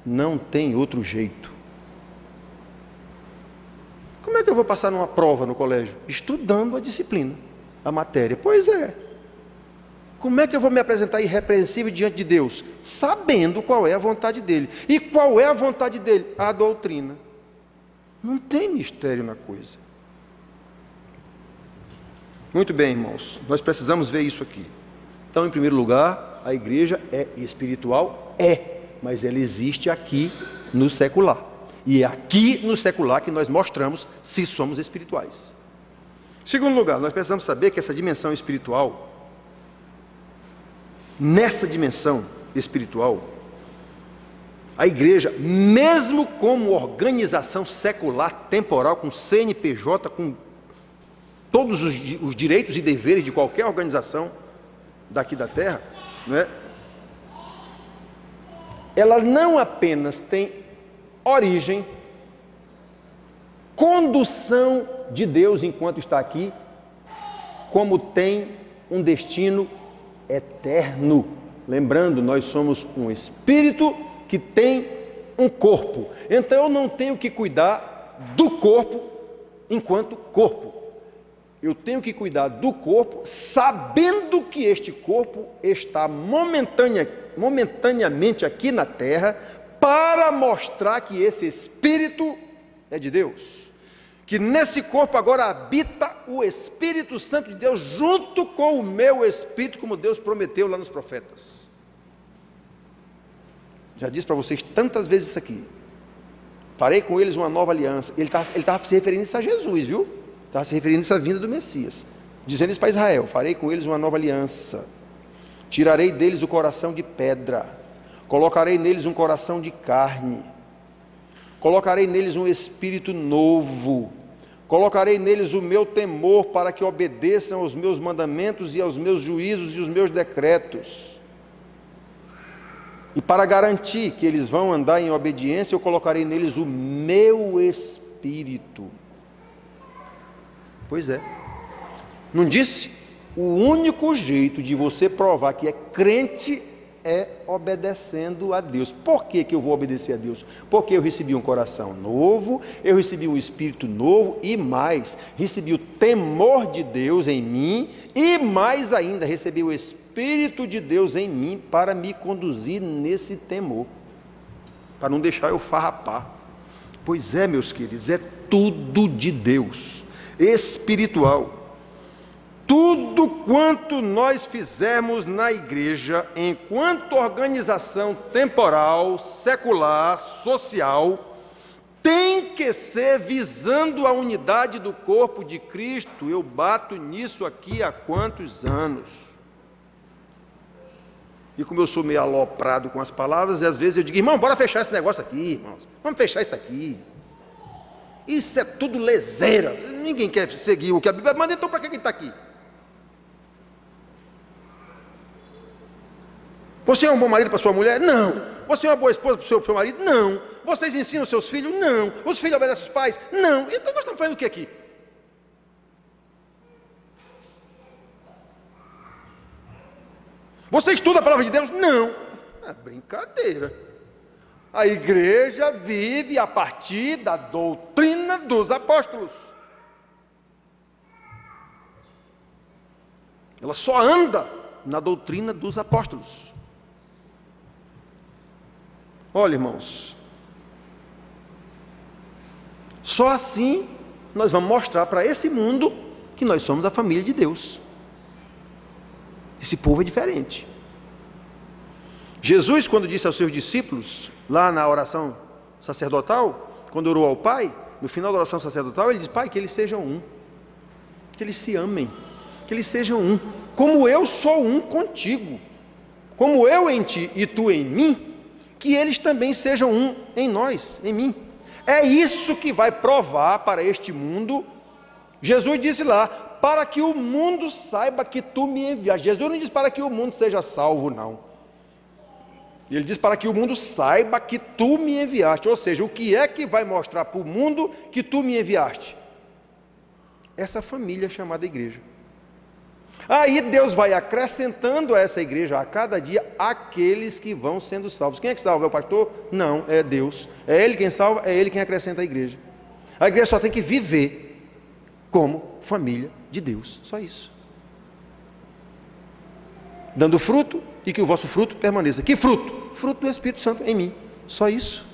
Não tem outro jeito. Como é que eu vou passar numa prova no colégio? Estudando a disciplina, a matéria. Pois é. Como é que eu vou me apresentar irrepreensível diante de Deus? Sabendo qual é a vontade dEle. E qual é a vontade dEle? A doutrina. Não tem mistério na coisa. Muito bem, irmãos. Nós precisamos ver isso aqui. Então, em primeiro lugar, a igreja é espiritual? É, mas ela existe aqui no secular. E é aqui no secular que nós mostramos se somos espirituais. Em segundo lugar, nós precisamos saber que essa dimensão espiritual, nessa dimensão espiritual, a igreja, mesmo como organização secular, temporal, com CNPJ, com todos os direitos e deveres de qualquer organização daqui da terra, não é? Ela não apenas tem origem, condução de Deus enquanto está aqui, como tem um destino eterno. Lembrando, nós somos um espírito que tem um corpo. Então eu não tenho que cuidar do corpo enquanto corpo. Eu tenho que cuidar do corpo, sabendo que este corpo está momentaneamente aqui na terra, para mostrar que esse espírito é de Deus. Que nesse corpo agora habita o Espírito Santo de Deus, junto com o meu espírito, como Deus prometeu lá nos profetas. Já disse para vocês tantas vezes isso aqui. Farei com eles uma nova aliança. Ele estava se referindo isso a Jesus, viu? Estava se referindo isso à vinda do Messias. Dizendo isso para Israel: farei com eles uma nova aliança. Tirarei deles o coração de pedra. Colocarei neles um coração de carne. Colocarei neles um espírito novo. Colocarei neles o meu temor, para que obedeçam aos meus mandamentos e aos meus juízos e os meus decretos. E para garantir que eles vão andar em obediência, eu colocarei neles o meu espírito. Pois é. Não disse? O único jeito de você provar que é crente é obedecendo a Deus. Por que eu vou obedecer a Deus? Porque eu recebi um coração novo, eu recebi um espírito novo e mais, recebi o temor de Deus em mim e mais ainda, recebi o Espírito de Deus em mim para me conduzir nesse temor, para não deixar eu farrapar. Pois é, meus queridos, é tudo de Deus, espiritual. Tudo quanto nós fizermos na igreja, enquanto organização temporal, secular, social, tem que ser visando a unidade do corpo de Cristo. Eu bato nisso aqui há quantos anos? E como eu sou meio aloprado com as palavras, e às vezes eu digo: irmão, bora fechar esse negócio aqui, irmãos. Vamos fechar isso aqui. Isso é tudo leseira. Ninguém quer seguir o que a Bíblia manda, então para que ele está aqui? Você é um bom marido para sua mulher? Não. Você é uma boa esposa para o seu marido? Não. Vocês ensinam seus filhos? Não. Os filhos obedecem os pais? Não. Então nós estamos fazendo o que aqui? Você estuda a palavra de Deus? Não. É brincadeira. A igreja vive a partir da doutrina dos apóstolos. Ela só anda na doutrina dos apóstolos. Olha, irmãos, só assim nós vamos mostrar para esse mundo que nós somos a família de Deus. Esse povo é diferente. Jesus, quando disse aos seus discípulos, lá na oração sacerdotal, quando orou ao Pai, no final da oração sacerdotal, ele diz: Pai, que eles sejam um, que eles se amem, que eles sejam um, como eu sou um contigo, como eu em ti e tu em mim, que eles também sejam um em nós, em mim. É isso que vai provar para este mundo. Jesus disse lá: para que o mundo saiba que tu me enviaste. Jesus não diz para que o mundo seja salvo, não. Ele diz para que o mundo saiba que tu me enviaste. Ou seja, o que é que vai mostrar para o mundo que tu me enviaste? Essa família chamada igreja. Aí Deus vai acrescentando a essa igreja a cada dia aqueles que vão sendo salvos. Quem é que salva? É o pastor? Não, é Deus. É Ele quem salva, é Ele quem acrescenta a igreja. A igreja só tem que viver como família de Deus, só isso. Dando fruto e que o vosso fruto permaneça. Que fruto? Fruto do Espírito Santo em mim, só isso.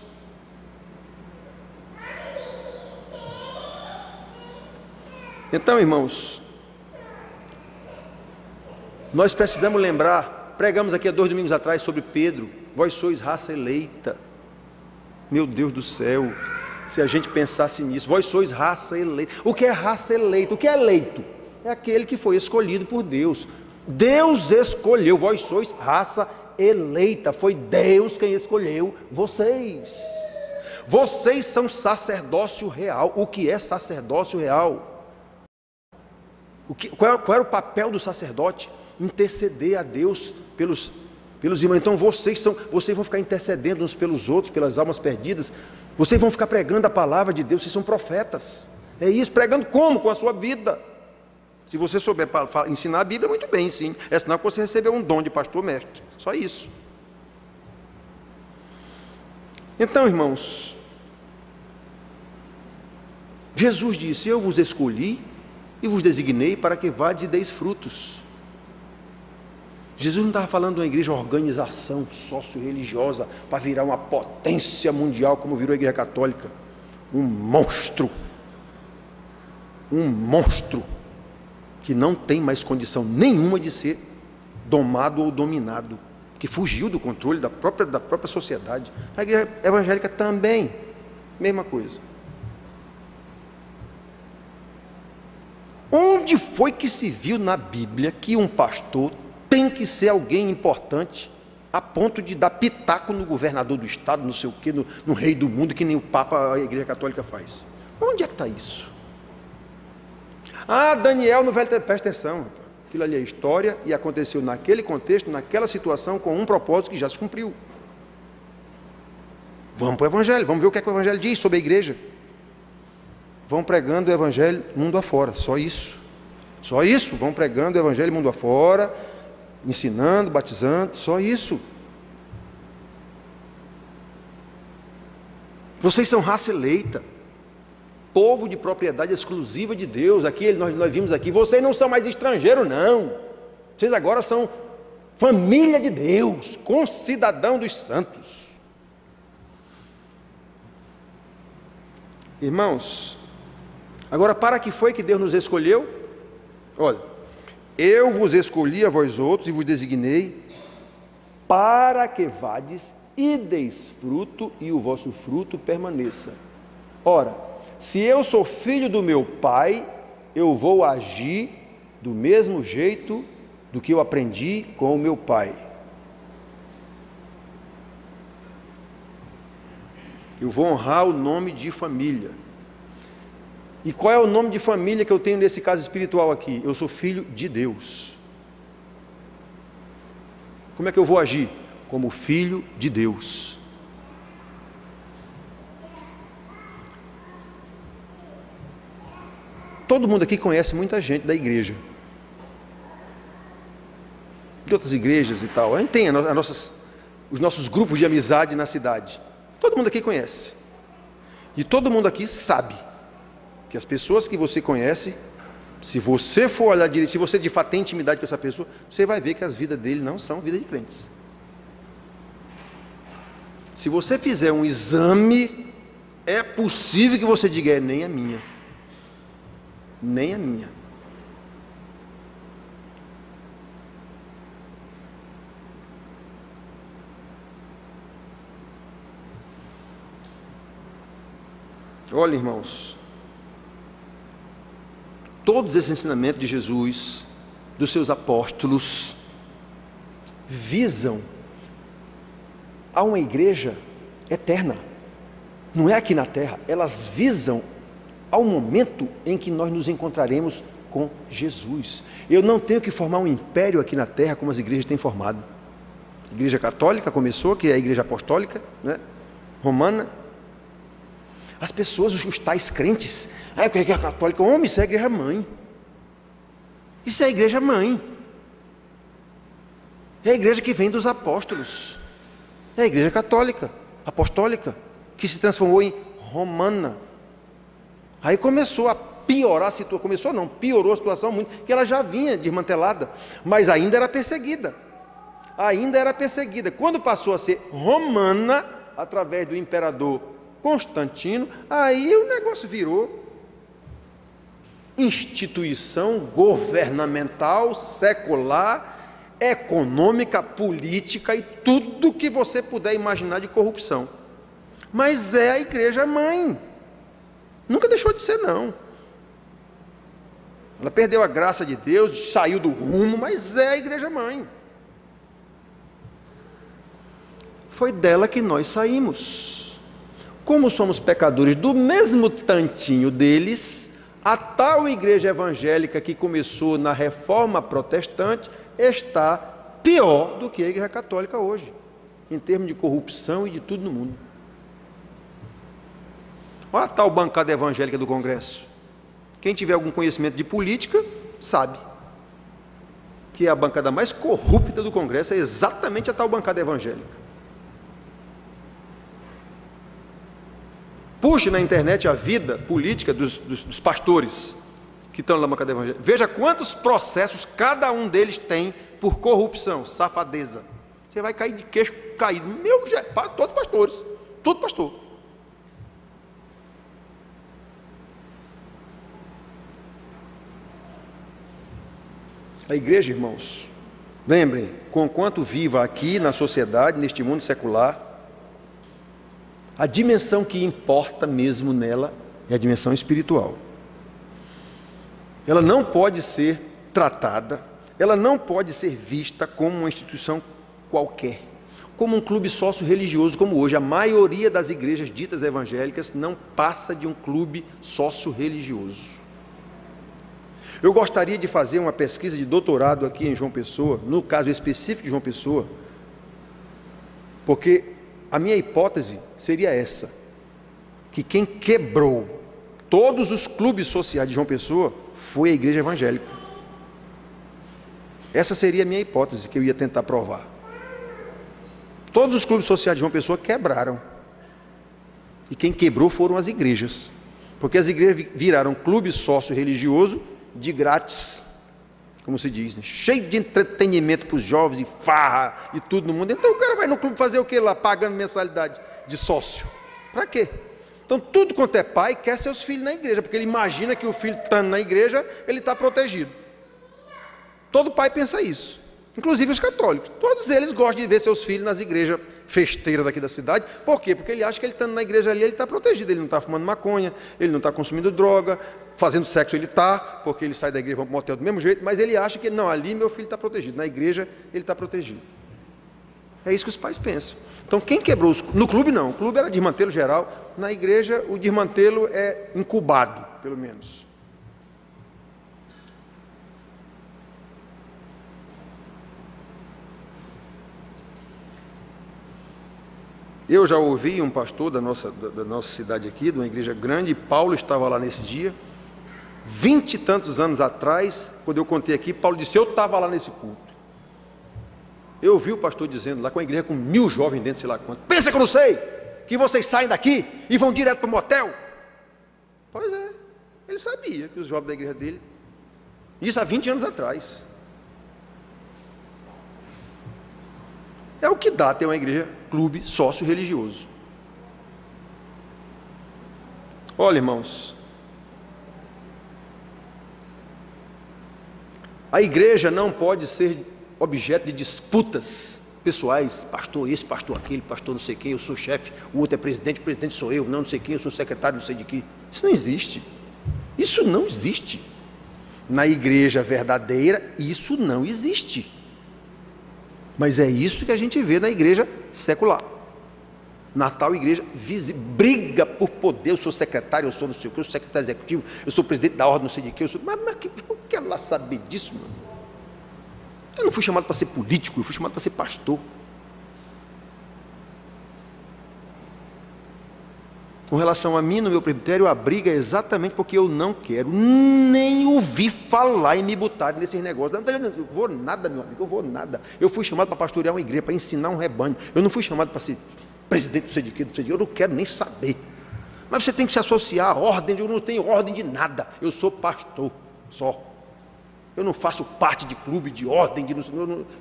Então, irmãos, nós precisamos lembrar, pregamos aqui há 2 domingos atrás sobre Pedro: vós sois raça eleita. Meu Deus do céu, se a gente pensasse nisso, vós sois raça eleita. O que é raça eleita? O que é eleito? É aquele que foi escolhido por Deus. Deus escolheu, vós sois raça eleita, foi Deus quem escolheu vocês. Vocês são sacerdócio real. O que é sacerdócio real? Qual era o papel do sacerdote? Interceder a Deus pelos irmãos. Então vocês vão ficar intercedendo uns pelos outros, pelas almas perdidas. Vocês vão ficar pregando a palavra de Deus. Vocês são profetas. É isso, pregando como? Com a sua vida. Se você souber ensinar a Bíblia, muito bem, sim. É sinal que você recebeu um dom de pastor mestre. Só isso. Então, irmãos, Jesus disse: eu vos escolhi e vos designei para que vades e deis frutos. Jesus não estava falando de uma igreja, organização sócio-religiosa para virar uma potência mundial como virou a igreja católica. Um monstro que não tem mais condição nenhuma de ser domado ou dominado, que fugiu do controle da própria sociedade. A igreja evangélica também. mesma coisa. Onde foi que se viu na Bíblia que um pastor tem que ser alguém importante a ponto de dar pitaco no governador do estado, não sei o quê, no rei do mundo, que nem o Papa, a Igreja Católica faz? Onde é que está isso? Ah, Daniel no Velho Testamento, presta atenção, aquilo ali é história e aconteceu naquele contexto, naquela situação, com um propósito que já se cumpriu. Vamos para o Evangelho, vamos ver o que é que o Evangelho diz sobre a igreja. Vão pregando o Evangelho mundo afora, só isso. Só isso, vão pregando o Evangelho mundo afora, ensinando, batizando, só isso. Vocês são raça eleita, povo de propriedade exclusiva de Deus. Aqui nós vimos aqui, vocês não são mais estrangeiros, não. Vocês agora são família de Deus, concidadão dos santos. Irmãos, agora para que foi que Deus nos escolheu? Olha, eu vos escolhi a vós outros e vos designei para que vades e deis fruto e o vosso fruto permaneça. Ora, se eu sou filho do meu pai, eu vou agir do mesmo jeito do que eu aprendi com o meu pai. Eu vou honrar o nome de família. E qual é o nome de família que eu tenho nesse caso espiritual aqui? Eu sou filho de Deus. Como é que eu vou agir? Como filho de Deus. Todo mundo aqui conhece muita gente da igreja, de outras igrejas e tal. A gente tem os nossos grupos de amizade na cidade. Todo mundo aqui conhece. E todo mundo aqui sabe que as pessoas que você conhece, se você for olhar direito, se você de fato tem intimidade com essa pessoa, você vai ver que as vidas dele não são vidas de crentes. Se você fizer um exame, é possível que você diga, nem a minha. Nem a minha. Olha, irmãos, todos esses ensinamentos de Jesus, dos seus apóstolos, visam a uma igreja eterna. Não é aqui na terra, elas visam ao momento em que nós nos encontraremos com Jesus. Eu não tenho que formar um império aqui na terra como as igrejas têm formado. A igreja católica começou, que é a igreja apostólica, né? Romana. As pessoas, os tais crentes, a igreja católica, homem, isso é a igreja mãe. Isso é a igreja mãe. É a igreja que vem dos apóstolos. É a igreja católica, apostólica, que se transformou em romana. Aí começou a piorar a situação, piorou a situação muito, que ela já vinha desmantelada, mas ainda era perseguida. Ainda era perseguida. Quando passou a ser romana, através do imperador Constantino, aí o negócio virou instituição governamental, secular, econômica, política e tudo que você puder imaginar de corrupção. Mas é a igreja mãe. Nunca deixou de ser, não. Ela perdeu a graça de Deus, saiu do rumo, mas é a igreja mãe. Foi dela que nós saímos. Como somos pecadores do mesmo tantinho deles, a tal igreja evangélica que começou na reforma protestante está pior do que a igreja católica hoje, em termos de corrupção e de tudo no mundo. Olha a tal bancada evangélica do Congresso. Quem tiver algum conhecimento de política, sabe que a bancada mais corrupta do Congresso é exatamente a tal bancada evangélica. Puxe na internet a vida política dos pastores que estão na bancada evangélica. Veja quantos processos cada um deles tem por corrupção, safadeza. Você vai cair de queixo caído. Todos pastores, todo pastor. A igreja, irmãos, lembrem, conquanto viva aqui na sociedade, neste mundo secular, A dimensão que importa mesmo nela é a dimensão espiritual. Ela não pode ser tratada, ela não pode ser vista como uma instituição qualquer, como um clube sócio-religioso como hoje. A maioria das igrejas ditas evangélicas não passa de um clube sócio-religioso. Eu gostaria de fazer uma pesquisa de doutorado aqui em João Pessoa, no caso específico de João Pessoa, porque a minha hipótese seria essa, que quem quebrou todos os clubes sociais de João Pessoa foi a igreja evangélica. Essa seria a minha hipótese que eu ia tentar provar. Todos os clubes sociais de João Pessoa quebraram. E quem quebrou foram as igrejas. Porque as igrejas viraram clube sócio-religioso de grátis, como se diz, né? Cheio de entretenimento para os jovens, e farra, e tudo no mundo. Então o cara vai no clube fazer o que lá, pagando mensalidade de sócio? Para quê? Então tudo quanto é pai quer seus filhos na igreja, porque ele imagina que o filho estando na igreja, ele está protegido. Todo pai pensa isso, inclusive os católicos. Todos eles gostam de ver seus filhos nas igrejas festeiras daqui da cidade. Por quê? Porque ele acha que ele estando na igreja ali, ele está protegido. Ele não está fumando maconha, ele não está consumindo droga, fazendo sexo ele está, porque ele sai da igreja e vai para o motel do mesmo jeito, mas ele acha que não, ali meu filho está protegido, na igreja ele está protegido. É isso que os pais pensam. Então quem quebrou no clube não, o clube era desmantelo geral, na igreja o desmantelo é incubado, pelo menos. Eu já ouvi um pastor da nossa cidade aqui, de uma igreja grande, Paulo estava lá nesse dia, 20 e tantos anos atrás, quando eu contei aqui, Paulo disse, eu estava lá nesse culto. Eu ouvi o pastor dizendo lá, com a igreja com 1000 jovens dentro, sei lá quanto, pensa que eu não sei, que vocês saem daqui e vão direto para o motel? Pois é, ele sabia que os jovens da igreja dele, isso há 20 anos atrás. É o que dá ter uma igreja clube sócio-religioso. Olha, irmãos, a igreja não pode ser objeto de disputas pessoais, pastor esse, pastor aquele, pastor não sei quem, eu sou chefe, o outro é presidente, o presidente sou eu, não sei quem, eu sou secretário, não sei de quê. Isso não existe. Isso não existe. Na igreja verdadeira, isso não existe. Mas é isso que a gente vê na igreja secular. Na tal igreja, briga por poder, eu sou secretário, eu sou não sei o que, eu sou secretário executivo, eu sou presidente da ordem, não sei de que, eu sou... Mas eu quero lá saber disso, meu irmão. Eu não fui chamado para ser político, eu fui chamado para ser pastor. Com relação a mim, no meu presbitério, a briga é exatamente porque eu não quero nem ouvir falar e me botar nesses negócios. Eu vou nada, meu amigo, eu vou nada. Eu fui chamado para pastorear uma igreja, para ensinar um rebanho. Eu não fui chamado para ser presidente, não sei de quê, não sei de quê. Eu não quero nem saber. Mas você tem que se associar à ordem, eu não tenho ordem de nada. Eu sou pastor, só. Eu não faço parte de clube, de ordem,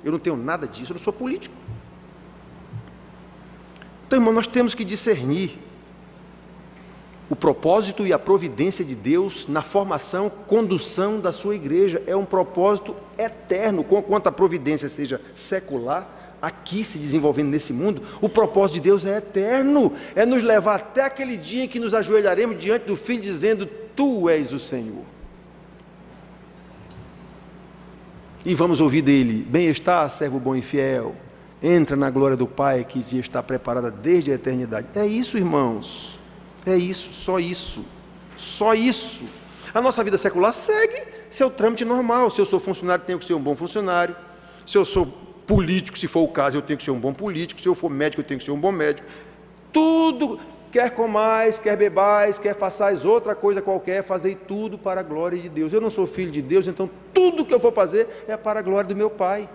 eu não tenho nada disso, eu não sou político. Então, irmão, nós temos que discernir o propósito e a providência de Deus na formação, condução da sua igreja. É um propósito eterno, quanto a providência seja secular, aqui se desenvolvendo nesse mundo, o propósito de Deus é eterno, é nos levar até aquele dia em que nos ajoelharemos diante do Filho, dizendo, Tu és o Senhor. E vamos ouvir dele, bem está, servo bom e fiel, entra na glória do Pai que já está preparada desde a eternidade. É isso, irmãos. É isso, só isso, só isso. A nossa vida secular segue seu trâmite normal. Se eu sou funcionário, tenho que ser um bom funcionário. Se eu sou político, se for o caso, eu tenho que ser um bom político. Se eu for médico, eu tenho que ser um bom médico. Tudo, quer comais, quer bebais, quer façais outra coisa qualquer, fazei tudo para a glória de Deus. Eu não sou filho de Deus, então tudo que eu vou fazer é para a glória do meu Pai.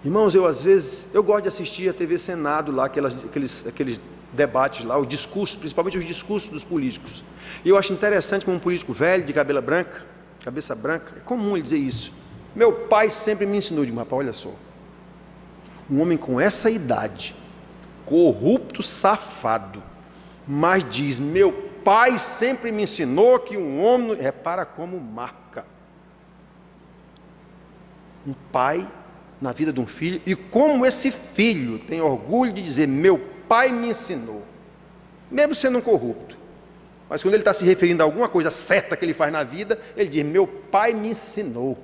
Irmãos, às vezes, eu gosto de assistir a TV Senado lá, aqueles debates lá, os discursos, principalmente os discursos dos políticos. E eu acho interessante como um político velho, de cabeça branca, é comum ele dizer isso. Meu pai sempre me ensinou, de rapaz, olha só, um homem com essa idade, corrupto, safado, mas diz, meu pai sempre me ensinou que um homem, repara como marca, um pai na vida de um filho, e como esse filho tem orgulho de dizer: meu pai me ensinou, mesmo sendo um corrupto. Mas quando ele está se referindo a alguma coisa certa que ele faz na vida, ele diz: meu pai me ensinou.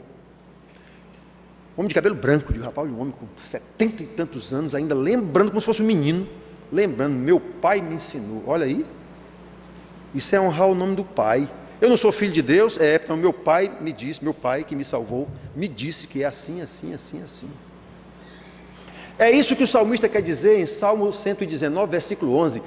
Homem de cabelo branco, de rapaz, um homem com 70 e tantos anos, ainda lembrando como se fosse um menino, lembrando: meu pai me ensinou. Olha aí, isso é honrar o nome do pai. Eu não sou filho de Deus, então meu pai me disse, meu pai que me salvou, me disse que é assim, assim, assim, assim. É isso que o salmista quer dizer em Salmo 119, versículo 11: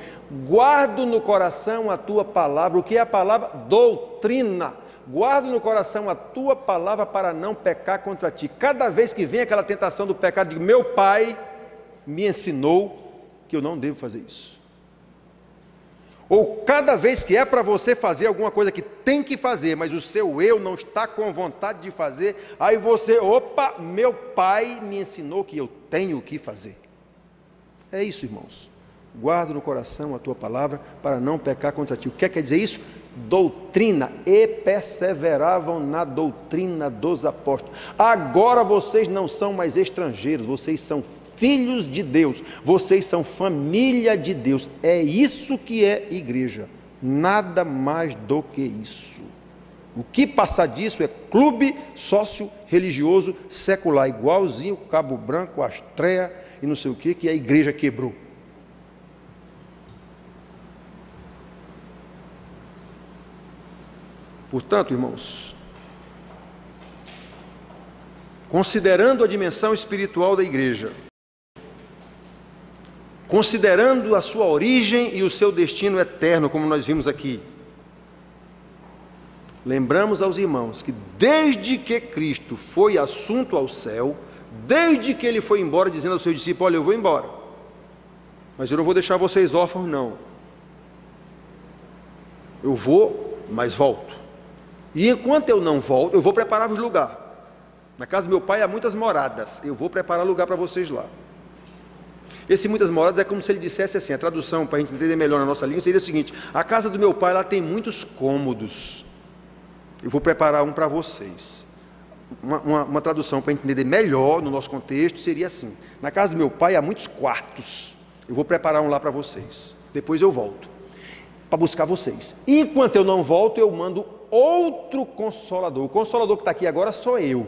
guardo no coração a tua palavra. O que é a palavra? Doutrina. Guardo no coração a tua palavra para não pecar contra ti. Cada vez que vem aquela tentação do pecado, digo: meu pai me ensinou que eu não devo fazer isso. Ou cada vez que é para você fazer alguma coisa que tem que fazer, mas o seu eu não está com vontade de fazer, aí você: opa, meu pai me ensinou que eu tenho que fazer. É isso, irmãos. Guardo no coração a tua palavra para não pecar contra ti. O que quer dizer isso? Doutrina. E perseveravam na doutrina dos apóstolos. Agora vocês não são mais estrangeiros, vocês são filhos de Deus, vocês são família de Deus. É isso que é igreja, nada mais do que isso. O que passar disso é clube sócio-religioso secular, igualzinho Cabo Branco, Astreia e não sei o que a igreja quebrou. Portanto, irmãos, considerando a dimensão espiritual da igreja, considerando a sua origem e o seu destino eterno, como nós vimos aqui, lembramos aos irmãos que desde que Cristo foi assunto ao céu, desde que ele foi embora, dizendo aos seus discípulos: olha, eu vou embora, mas eu não vou deixar vocês órfãos, não. Eu vou, mas volto. E enquanto eu não volto, eu vou preparar-vos lugar. Na casa do meu pai há muitas moradas, eu vou preparar lugar para vocês lá. Esse muitas moradas é como se ele dissesse assim, a tradução para a gente entender melhor na nossa língua seria o seguinte: a casa do meu pai lá tem muitos cômodos, eu vou preparar um para vocês. Uma tradução para entender melhor no nosso contexto seria assim: na casa do meu pai há muitos quartos, eu vou preparar um lá para vocês, depois eu volto para buscar vocês. E enquanto eu não volto, eu mando outro Consolador. O Consolador que está aqui agora sou eu.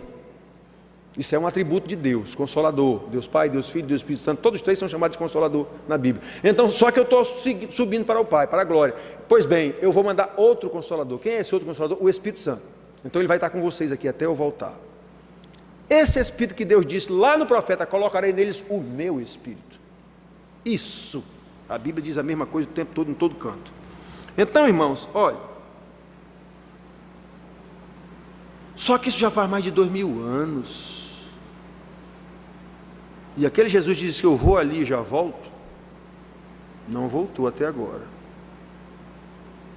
Isso é um atributo de Deus, Consolador. Deus Pai, Deus Filho, Deus Espírito Santo, todos os três são chamados de Consolador na Bíblia. Então, só que eu estou subindo para o Pai, para a glória. Pois bem, eu vou mandar outro Consolador. Quem é esse outro Consolador? O Espírito Santo. Então ele vai estar com vocês aqui até eu voltar. Esse Espírito que Deus disse lá no profeta: colocarei neles o meu Espírito. Isso, a Bíblia diz a mesma coisa o tempo todo, em todo canto. Então, irmãos, olha, só que isso já faz mais de 2000 anos, e aquele Jesus disse que eu vou ali e já volto, não voltou até agora.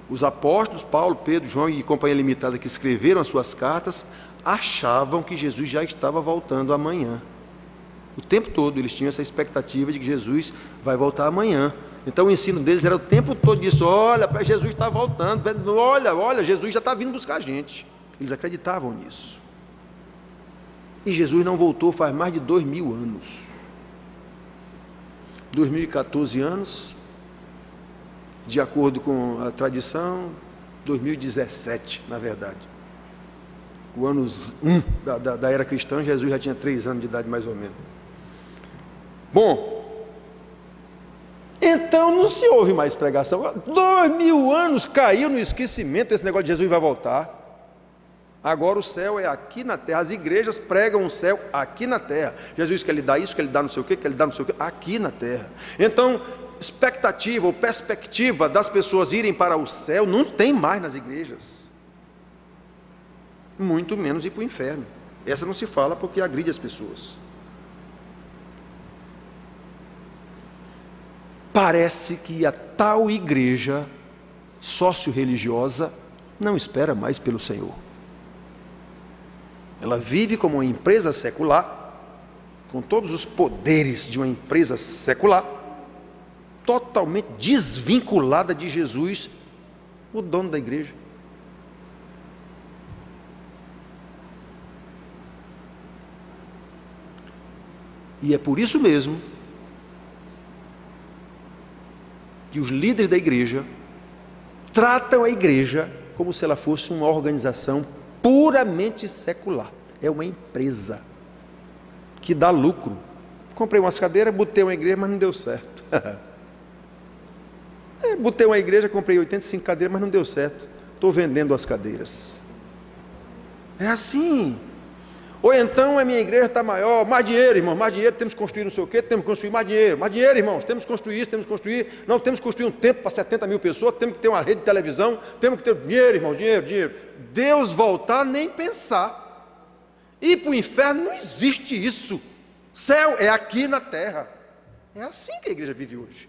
Os apóstolos, Paulo, Pedro, João e companhia limitada que escreveram as suas cartas, achavam que Jesus já estava voltando amanhã. O tempo todo eles tinham essa expectativa de que Jesus vai voltar amanhã. Então o ensino deles era o tempo todo disso: olha, Jesus está voltando, olha, Jesus já está vindo buscar a gente. Eles acreditavam nisso. E Jesus não voltou faz mais de 2000 anos. 2014 anos, de acordo com a tradição, 2017, na verdade. O ano 1 da era cristã, Jesus já tinha 3 anos de idade, mais ou menos. Bom, então não se ouve mais pregação. 2000 anos caiu no esquecimento esse negócio de Jesus vai voltar. Agora o céu é aqui na terra. As igrejas pregam o céu aqui na terra. Jesus quer lhe dar isso, quer lhe dar não sei o quê, quer lhe dar não sei o quê, aqui na terra. Então, expectativa ou perspectiva das pessoas irem para o céu não tem mais nas igrejas. Muito menos ir para o inferno. Essa não se fala porque agride as pessoas. Parece que a tal igreja sócio-religiosa não espera mais pelo Senhor. Ela vive como uma empresa secular, com todos os poderes de uma empresa secular, totalmente desvinculada de Jesus, o dono da igreja. E é por isso mesmo que os líderes da igreja tratam a igreja como se ela fosse uma organização puramente secular. É uma empresa que dá lucro. Comprei umas cadeiras, botei uma igreja, mas não deu certo. Botei uma igreja, comprei 85 cadeiras, mas não deu certo. Estou vendendo as cadeiras. É assim. Ou então a minha igreja está maior, mais dinheiro, irmão, mais dinheiro, temos que construir não sei o quê, temos que construir mais dinheiro, irmãos, temos que construir isso, temos que construir, não, temos que construir um templo para 70 mil pessoas, temos que ter uma rede de televisão, temos que ter dinheiro, irmão, dinheiro. Deus voltar, nem pensar. Ir para o inferno não existe isso. Céu é aqui na terra. É assim que a igreja vive hoje.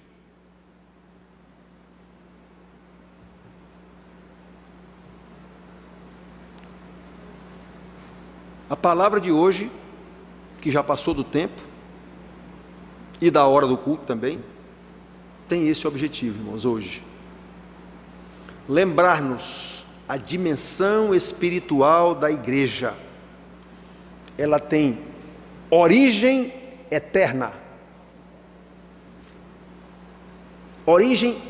A palavra de hoje, que já passou do tempo e da hora do culto também, tem esse objetivo, irmãos, hoje. Lembrar-nos a dimensão espiritual da igreja. Ela tem origem eterna. Origem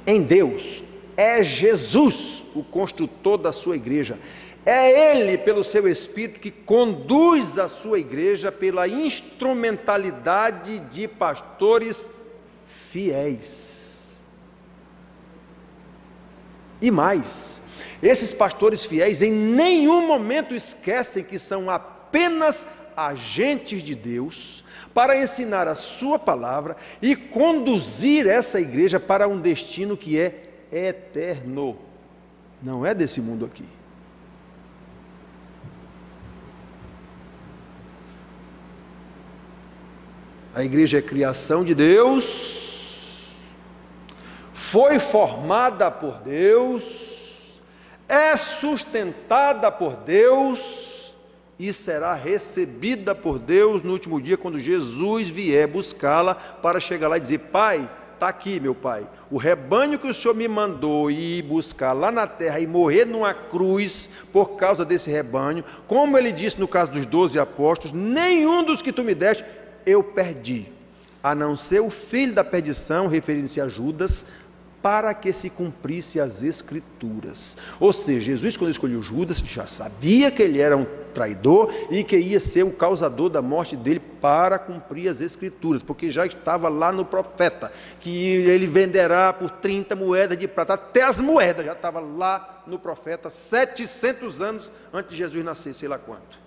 em Deus. É Jesus o construtor da sua igreja. É Ele, pelo seu Espírito, que conduz a sua igreja pela instrumentalidade de pastores fiéis. E mais, esses pastores fiéis em nenhum momento esquecem que são apenas agentes de Deus para ensinar a sua palavra e conduzir essa igreja para um destino que é eterno. Não é desse mundo aqui. A igreja é criação de Deus, foi formada por Deus, é sustentada por Deus e será recebida por Deus no último dia, quando Jesus vier buscá-la para chegar lá e dizer: Pai, está aqui, meu Pai, o rebanho que o Senhor me mandou ir buscar lá na terra e morrer numa cruz por causa desse rebanho, como Ele disse no caso dos 12 apóstolos, nenhum dos que tu me deste eu perdi, a não ser o filho da perdição, referindo-se a Judas, para que se cumprisse as Escrituras. Ou seja, Jesus, quando escolheu Judas, já sabia que ele era um traidor e que ia ser o causador da morte dele para cumprir as Escrituras, porque já estava lá no profeta, que ele venderá por 30 moedas de prata, até as moedas já estava lá no profeta, 700 anos antes de Jesus nascer, sei lá quanto.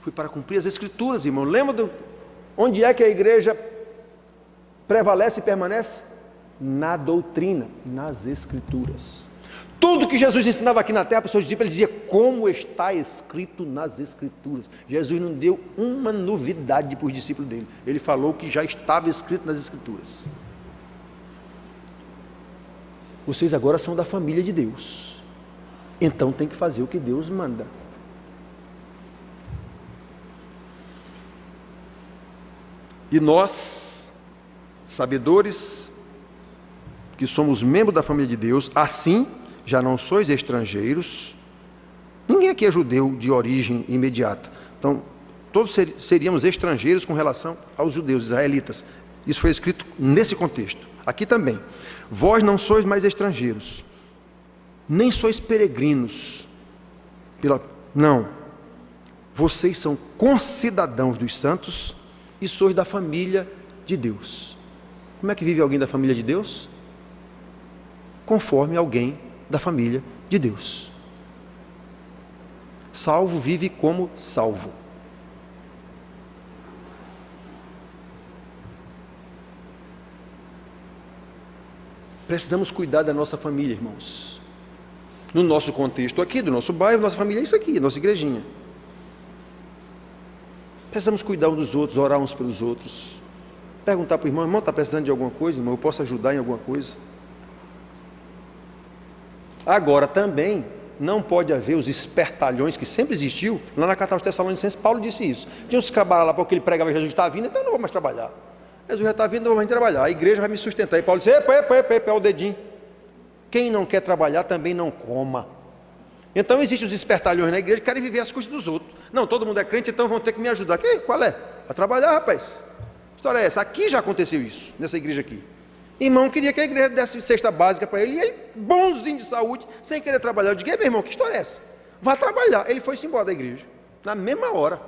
Foi para cumprir as Escrituras, irmão. Lembra onde é que a igreja prevalece e permanece? Na doutrina, nas Escrituras. Tudo que Jesus ensinava aqui na terra, a pessoa dizia, ele dizia como está escrito nas Escrituras. Jesus não deu uma novidade para os discípulos dele. Ele falou que já estava escrito nas Escrituras. Vocês agora são da família de Deus. Então tem que fazer o que Deus manda. E nós, sabedores que somos membros da família de Deus, assim já não sois estrangeiros. Ninguém aqui é judeu de origem imediata. Então, todos seríamos estrangeiros com relação aos judeus, israelitas. Isso foi escrito nesse contexto. Aqui também. Vós não sois mais estrangeiros, nem sois peregrinos. Não. Vocês são concidadãos dos santos e sois da família de Deus. Como é que vive alguém da família de Deus? Conforme alguém da família de Deus. Salvo vive como salvo. Precisamos cuidar da nossa família, irmãos. No nosso contexto aqui, do nosso bairro, nossa família é isso aqui, nossa igrejinha. Precisamos cuidar uns dos outros, orar uns pelos outros. Perguntar para o irmão, está precisando de alguma coisa, irmão? Eu posso ajudar em alguma coisa? Agora, também, não pode haver os espertalhões que sempre existiu. Lá na carta aos Tessalonicenses, Paulo disse isso. Tinha uns cabalos lá, porque ele pregava, Jesus está vindo, então eu não vou mais trabalhar. Jesus já está vindo, não vou mais trabalhar. A igreja vai me sustentar. E Paulo disse, epa, o dedinho. Quem não quer trabalhar, também não coma. Então, existem os espertalhões na igreja que querem viver as custas dos outros. Não, todo mundo é crente, então vão ter que me ajudar. Qual é? Vai trabalhar, rapaz. Que história é essa? Aqui já aconteceu isso, nessa igreja aqui. Irmão queria que a igreja desse cesta básica para ele, e ele, bonzinho de saúde, sem querer trabalhar. Eu digo, meu irmão, que história é essa? Vá trabalhar. Ele foi-se embora da igreja, na mesma hora.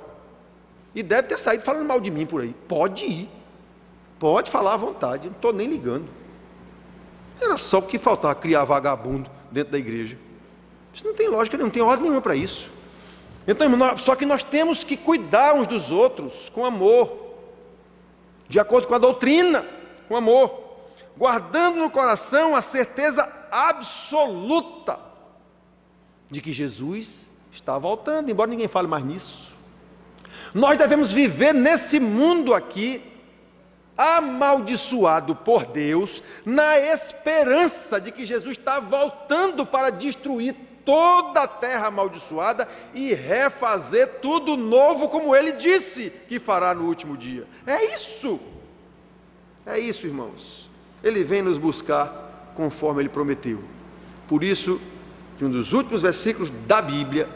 E deve ter saído falando mal de mim por aí. Pode ir. Pode falar à vontade, não estou nem ligando. Era só o que faltava, criar vagabundo dentro da igreja. Isso não tem lógica, não tem ordem nenhuma para isso. Então, irmão, só que nós temos que cuidar uns dos outros com amor, de acordo com a doutrina, com amor, guardando no coração a certeza absoluta de que Jesus está voltando, embora ninguém fale mais nisso. Nós devemos viver nesse mundo aqui, amaldiçoado por Deus, na esperança de que Jesus está voltando para destruir toda a terra amaldiçoada e refazer tudo novo, como Ele disse que fará no último dia. É isso, irmãos. Ele vem nos buscar conforme Ele prometeu. Por isso, em um dos últimos versículos da Bíblia,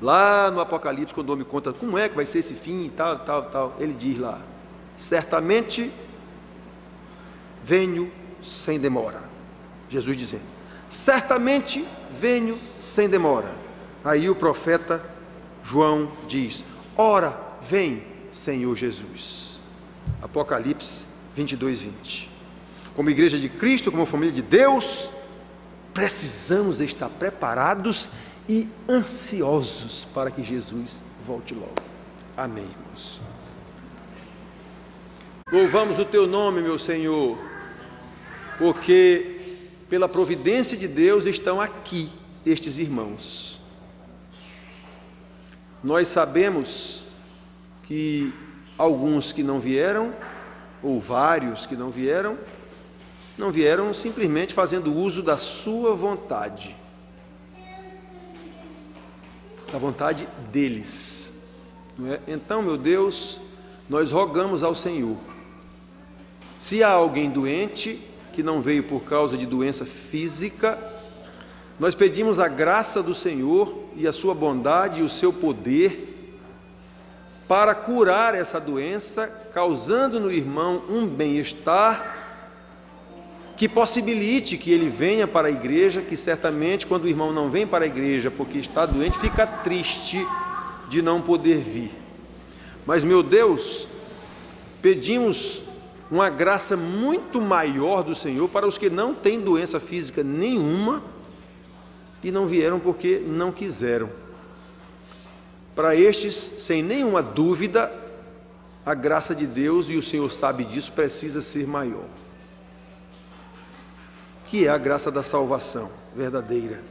lá no Apocalipse, quando o homem conta como é que vai ser esse fim e tal, ele diz lá: certamente venho sem demora. Jesus dizendo, certamente venho sem demora. Aí o profeta João diz, ora vem, Senhor Jesus. Apocalipse 22, 20. Como igreja de Cristo, como família de Deus, precisamos estar preparados e ansiosos para que Jesus volte logo. Amém, irmãos. Louvamos o Teu nome, meu Senhor, porque pela providência de Deus estão aqui estes irmãos. Nós sabemos que alguns que não vieram, ou vários que não vieram simplesmente fazendo uso da sua vontade, da vontade deles, não é? Então, meu Deus, nós rogamos ao Senhor, se há alguém doente, que não veio por causa de doença física, nós pedimos a graça do Senhor e a sua bondade e o seu poder para curar essa doença, causando no irmão um bem-estar que possibilite que ele venha para a igreja, que certamente quando o irmão não vem para a igreja porque está doente, fica triste de não poder vir. Mas, meu Deus, pedimos uma graça muito maior do Senhor para os que não têm doença física nenhuma e não vieram porque não quiseram. Para estes, sem nenhuma dúvida, a graça de Deus, e o Senhor sabe disso, precisa ser maior, que é a graça da salvação verdadeira,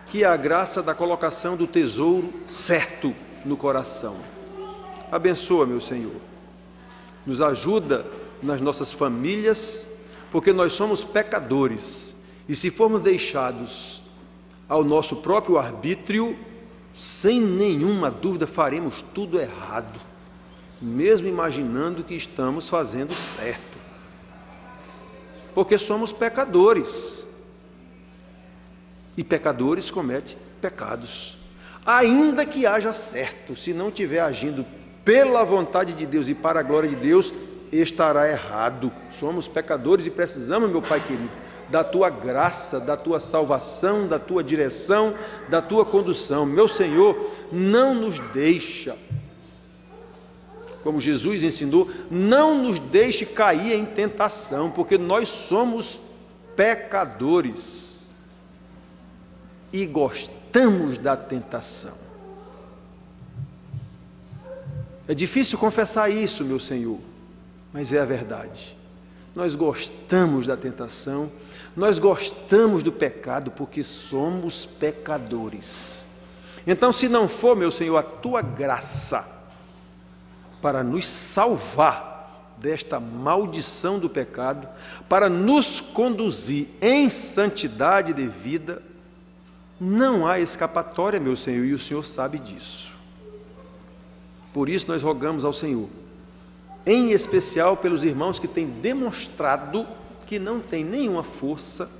que é a graça da colocação do tesouro certo no coração. Abençoa, meu Senhor, nos ajuda nas nossas famílias, porque nós somos pecadores, e se formos deixados ao nosso próprio arbítrio, sem nenhuma dúvida faremos tudo errado, mesmo imaginando que estamos fazendo certo, porque somos pecadores, e pecadores cometem pecados, ainda que haja certo, se não estiver agindo pela vontade de Deus e para a glória de Deus, estará errado. Somos pecadores e precisamos, meu Pai querido, da Tua graça, da Tua salvação, da Tua direção, da Tua condução. Meu Senhor, não nos deixa, como Jesus ensinou, não nos deixe cair em tentação, porque nós somos pecadores e gostamos da tentação. É difícil confessar isso, meu Senhor, mas é a verdade. Nós gostamos da tentação, nós gostamos do pecado, porque somos pecadores. Então, se não for, meu Senhor, a Tua graça para nos salvar desta maldição do pecado, para nos conduzir em santidade de vida, não há escapatória, meu Senhor, e o Senhor sabe disso. Por isso nós rogamos ao Senhor, em especial pelos irmãos que têm demonstrado que não têm nenhuma força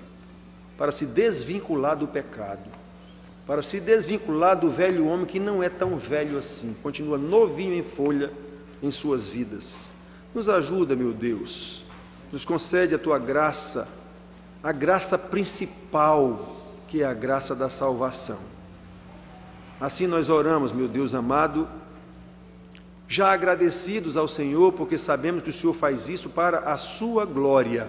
para se desvincular do pecado, para se desvincular do velho homem que não é tão velho assim, continua novinho em folha em suas vidas. Nos ajuda, meu Deus, nos concede a tua graça, a graça principal, que é a graça da salvação. Assim nós oramos, meu Deus amado, já agradecidos ao Senhor, porque sabemos que o Senhor faz isso para a sua glória,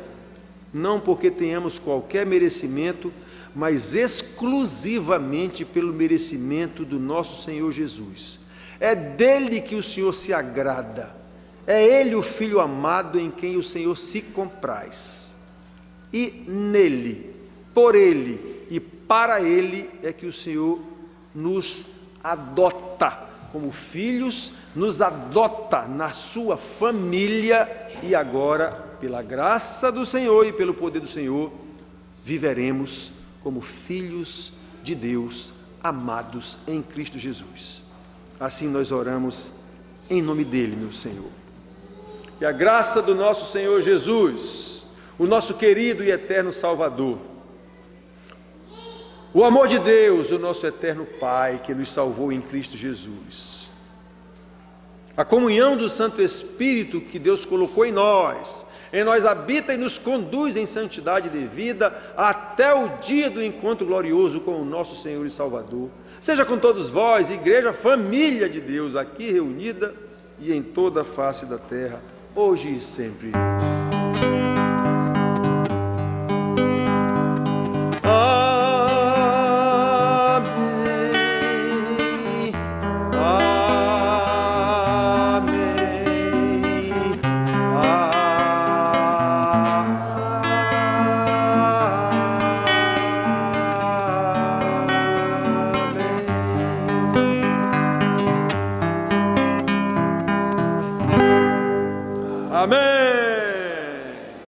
não porque tenhamos qualquer merecimento, mas exclusivamente pelo merecimento do nosso Senhor Jesus. É dele que o Senhor se agrada, é ele o Filho amado em quem o Senhor se compraz, e nele, por ele e para ele é que o Senhor nos adota como filhos, nos adota na sua família, e agora, pela graça do Senhor e pelo poder do Senhor, viveremos como filhos de Deus, amados em Cristo Jesus. Assim nós oramos em nome dele, meu Senhor. E a graça do nosso Senhor Jesus, o nosso querido e eterno Salvador, o amor de Deus, o nosso eterno Pai, que nos salvou em Cristo Jesus, a comunhão do Santo Espírito que Deus colocou em nós habita e nos conduz em santidade de vida até o dia do encontro glorioso com o nosso Senhor e Salvador. Seja com todos vós, igreja, família de Deus, aqui reunida e em toda a face da terra, hoje e sempre.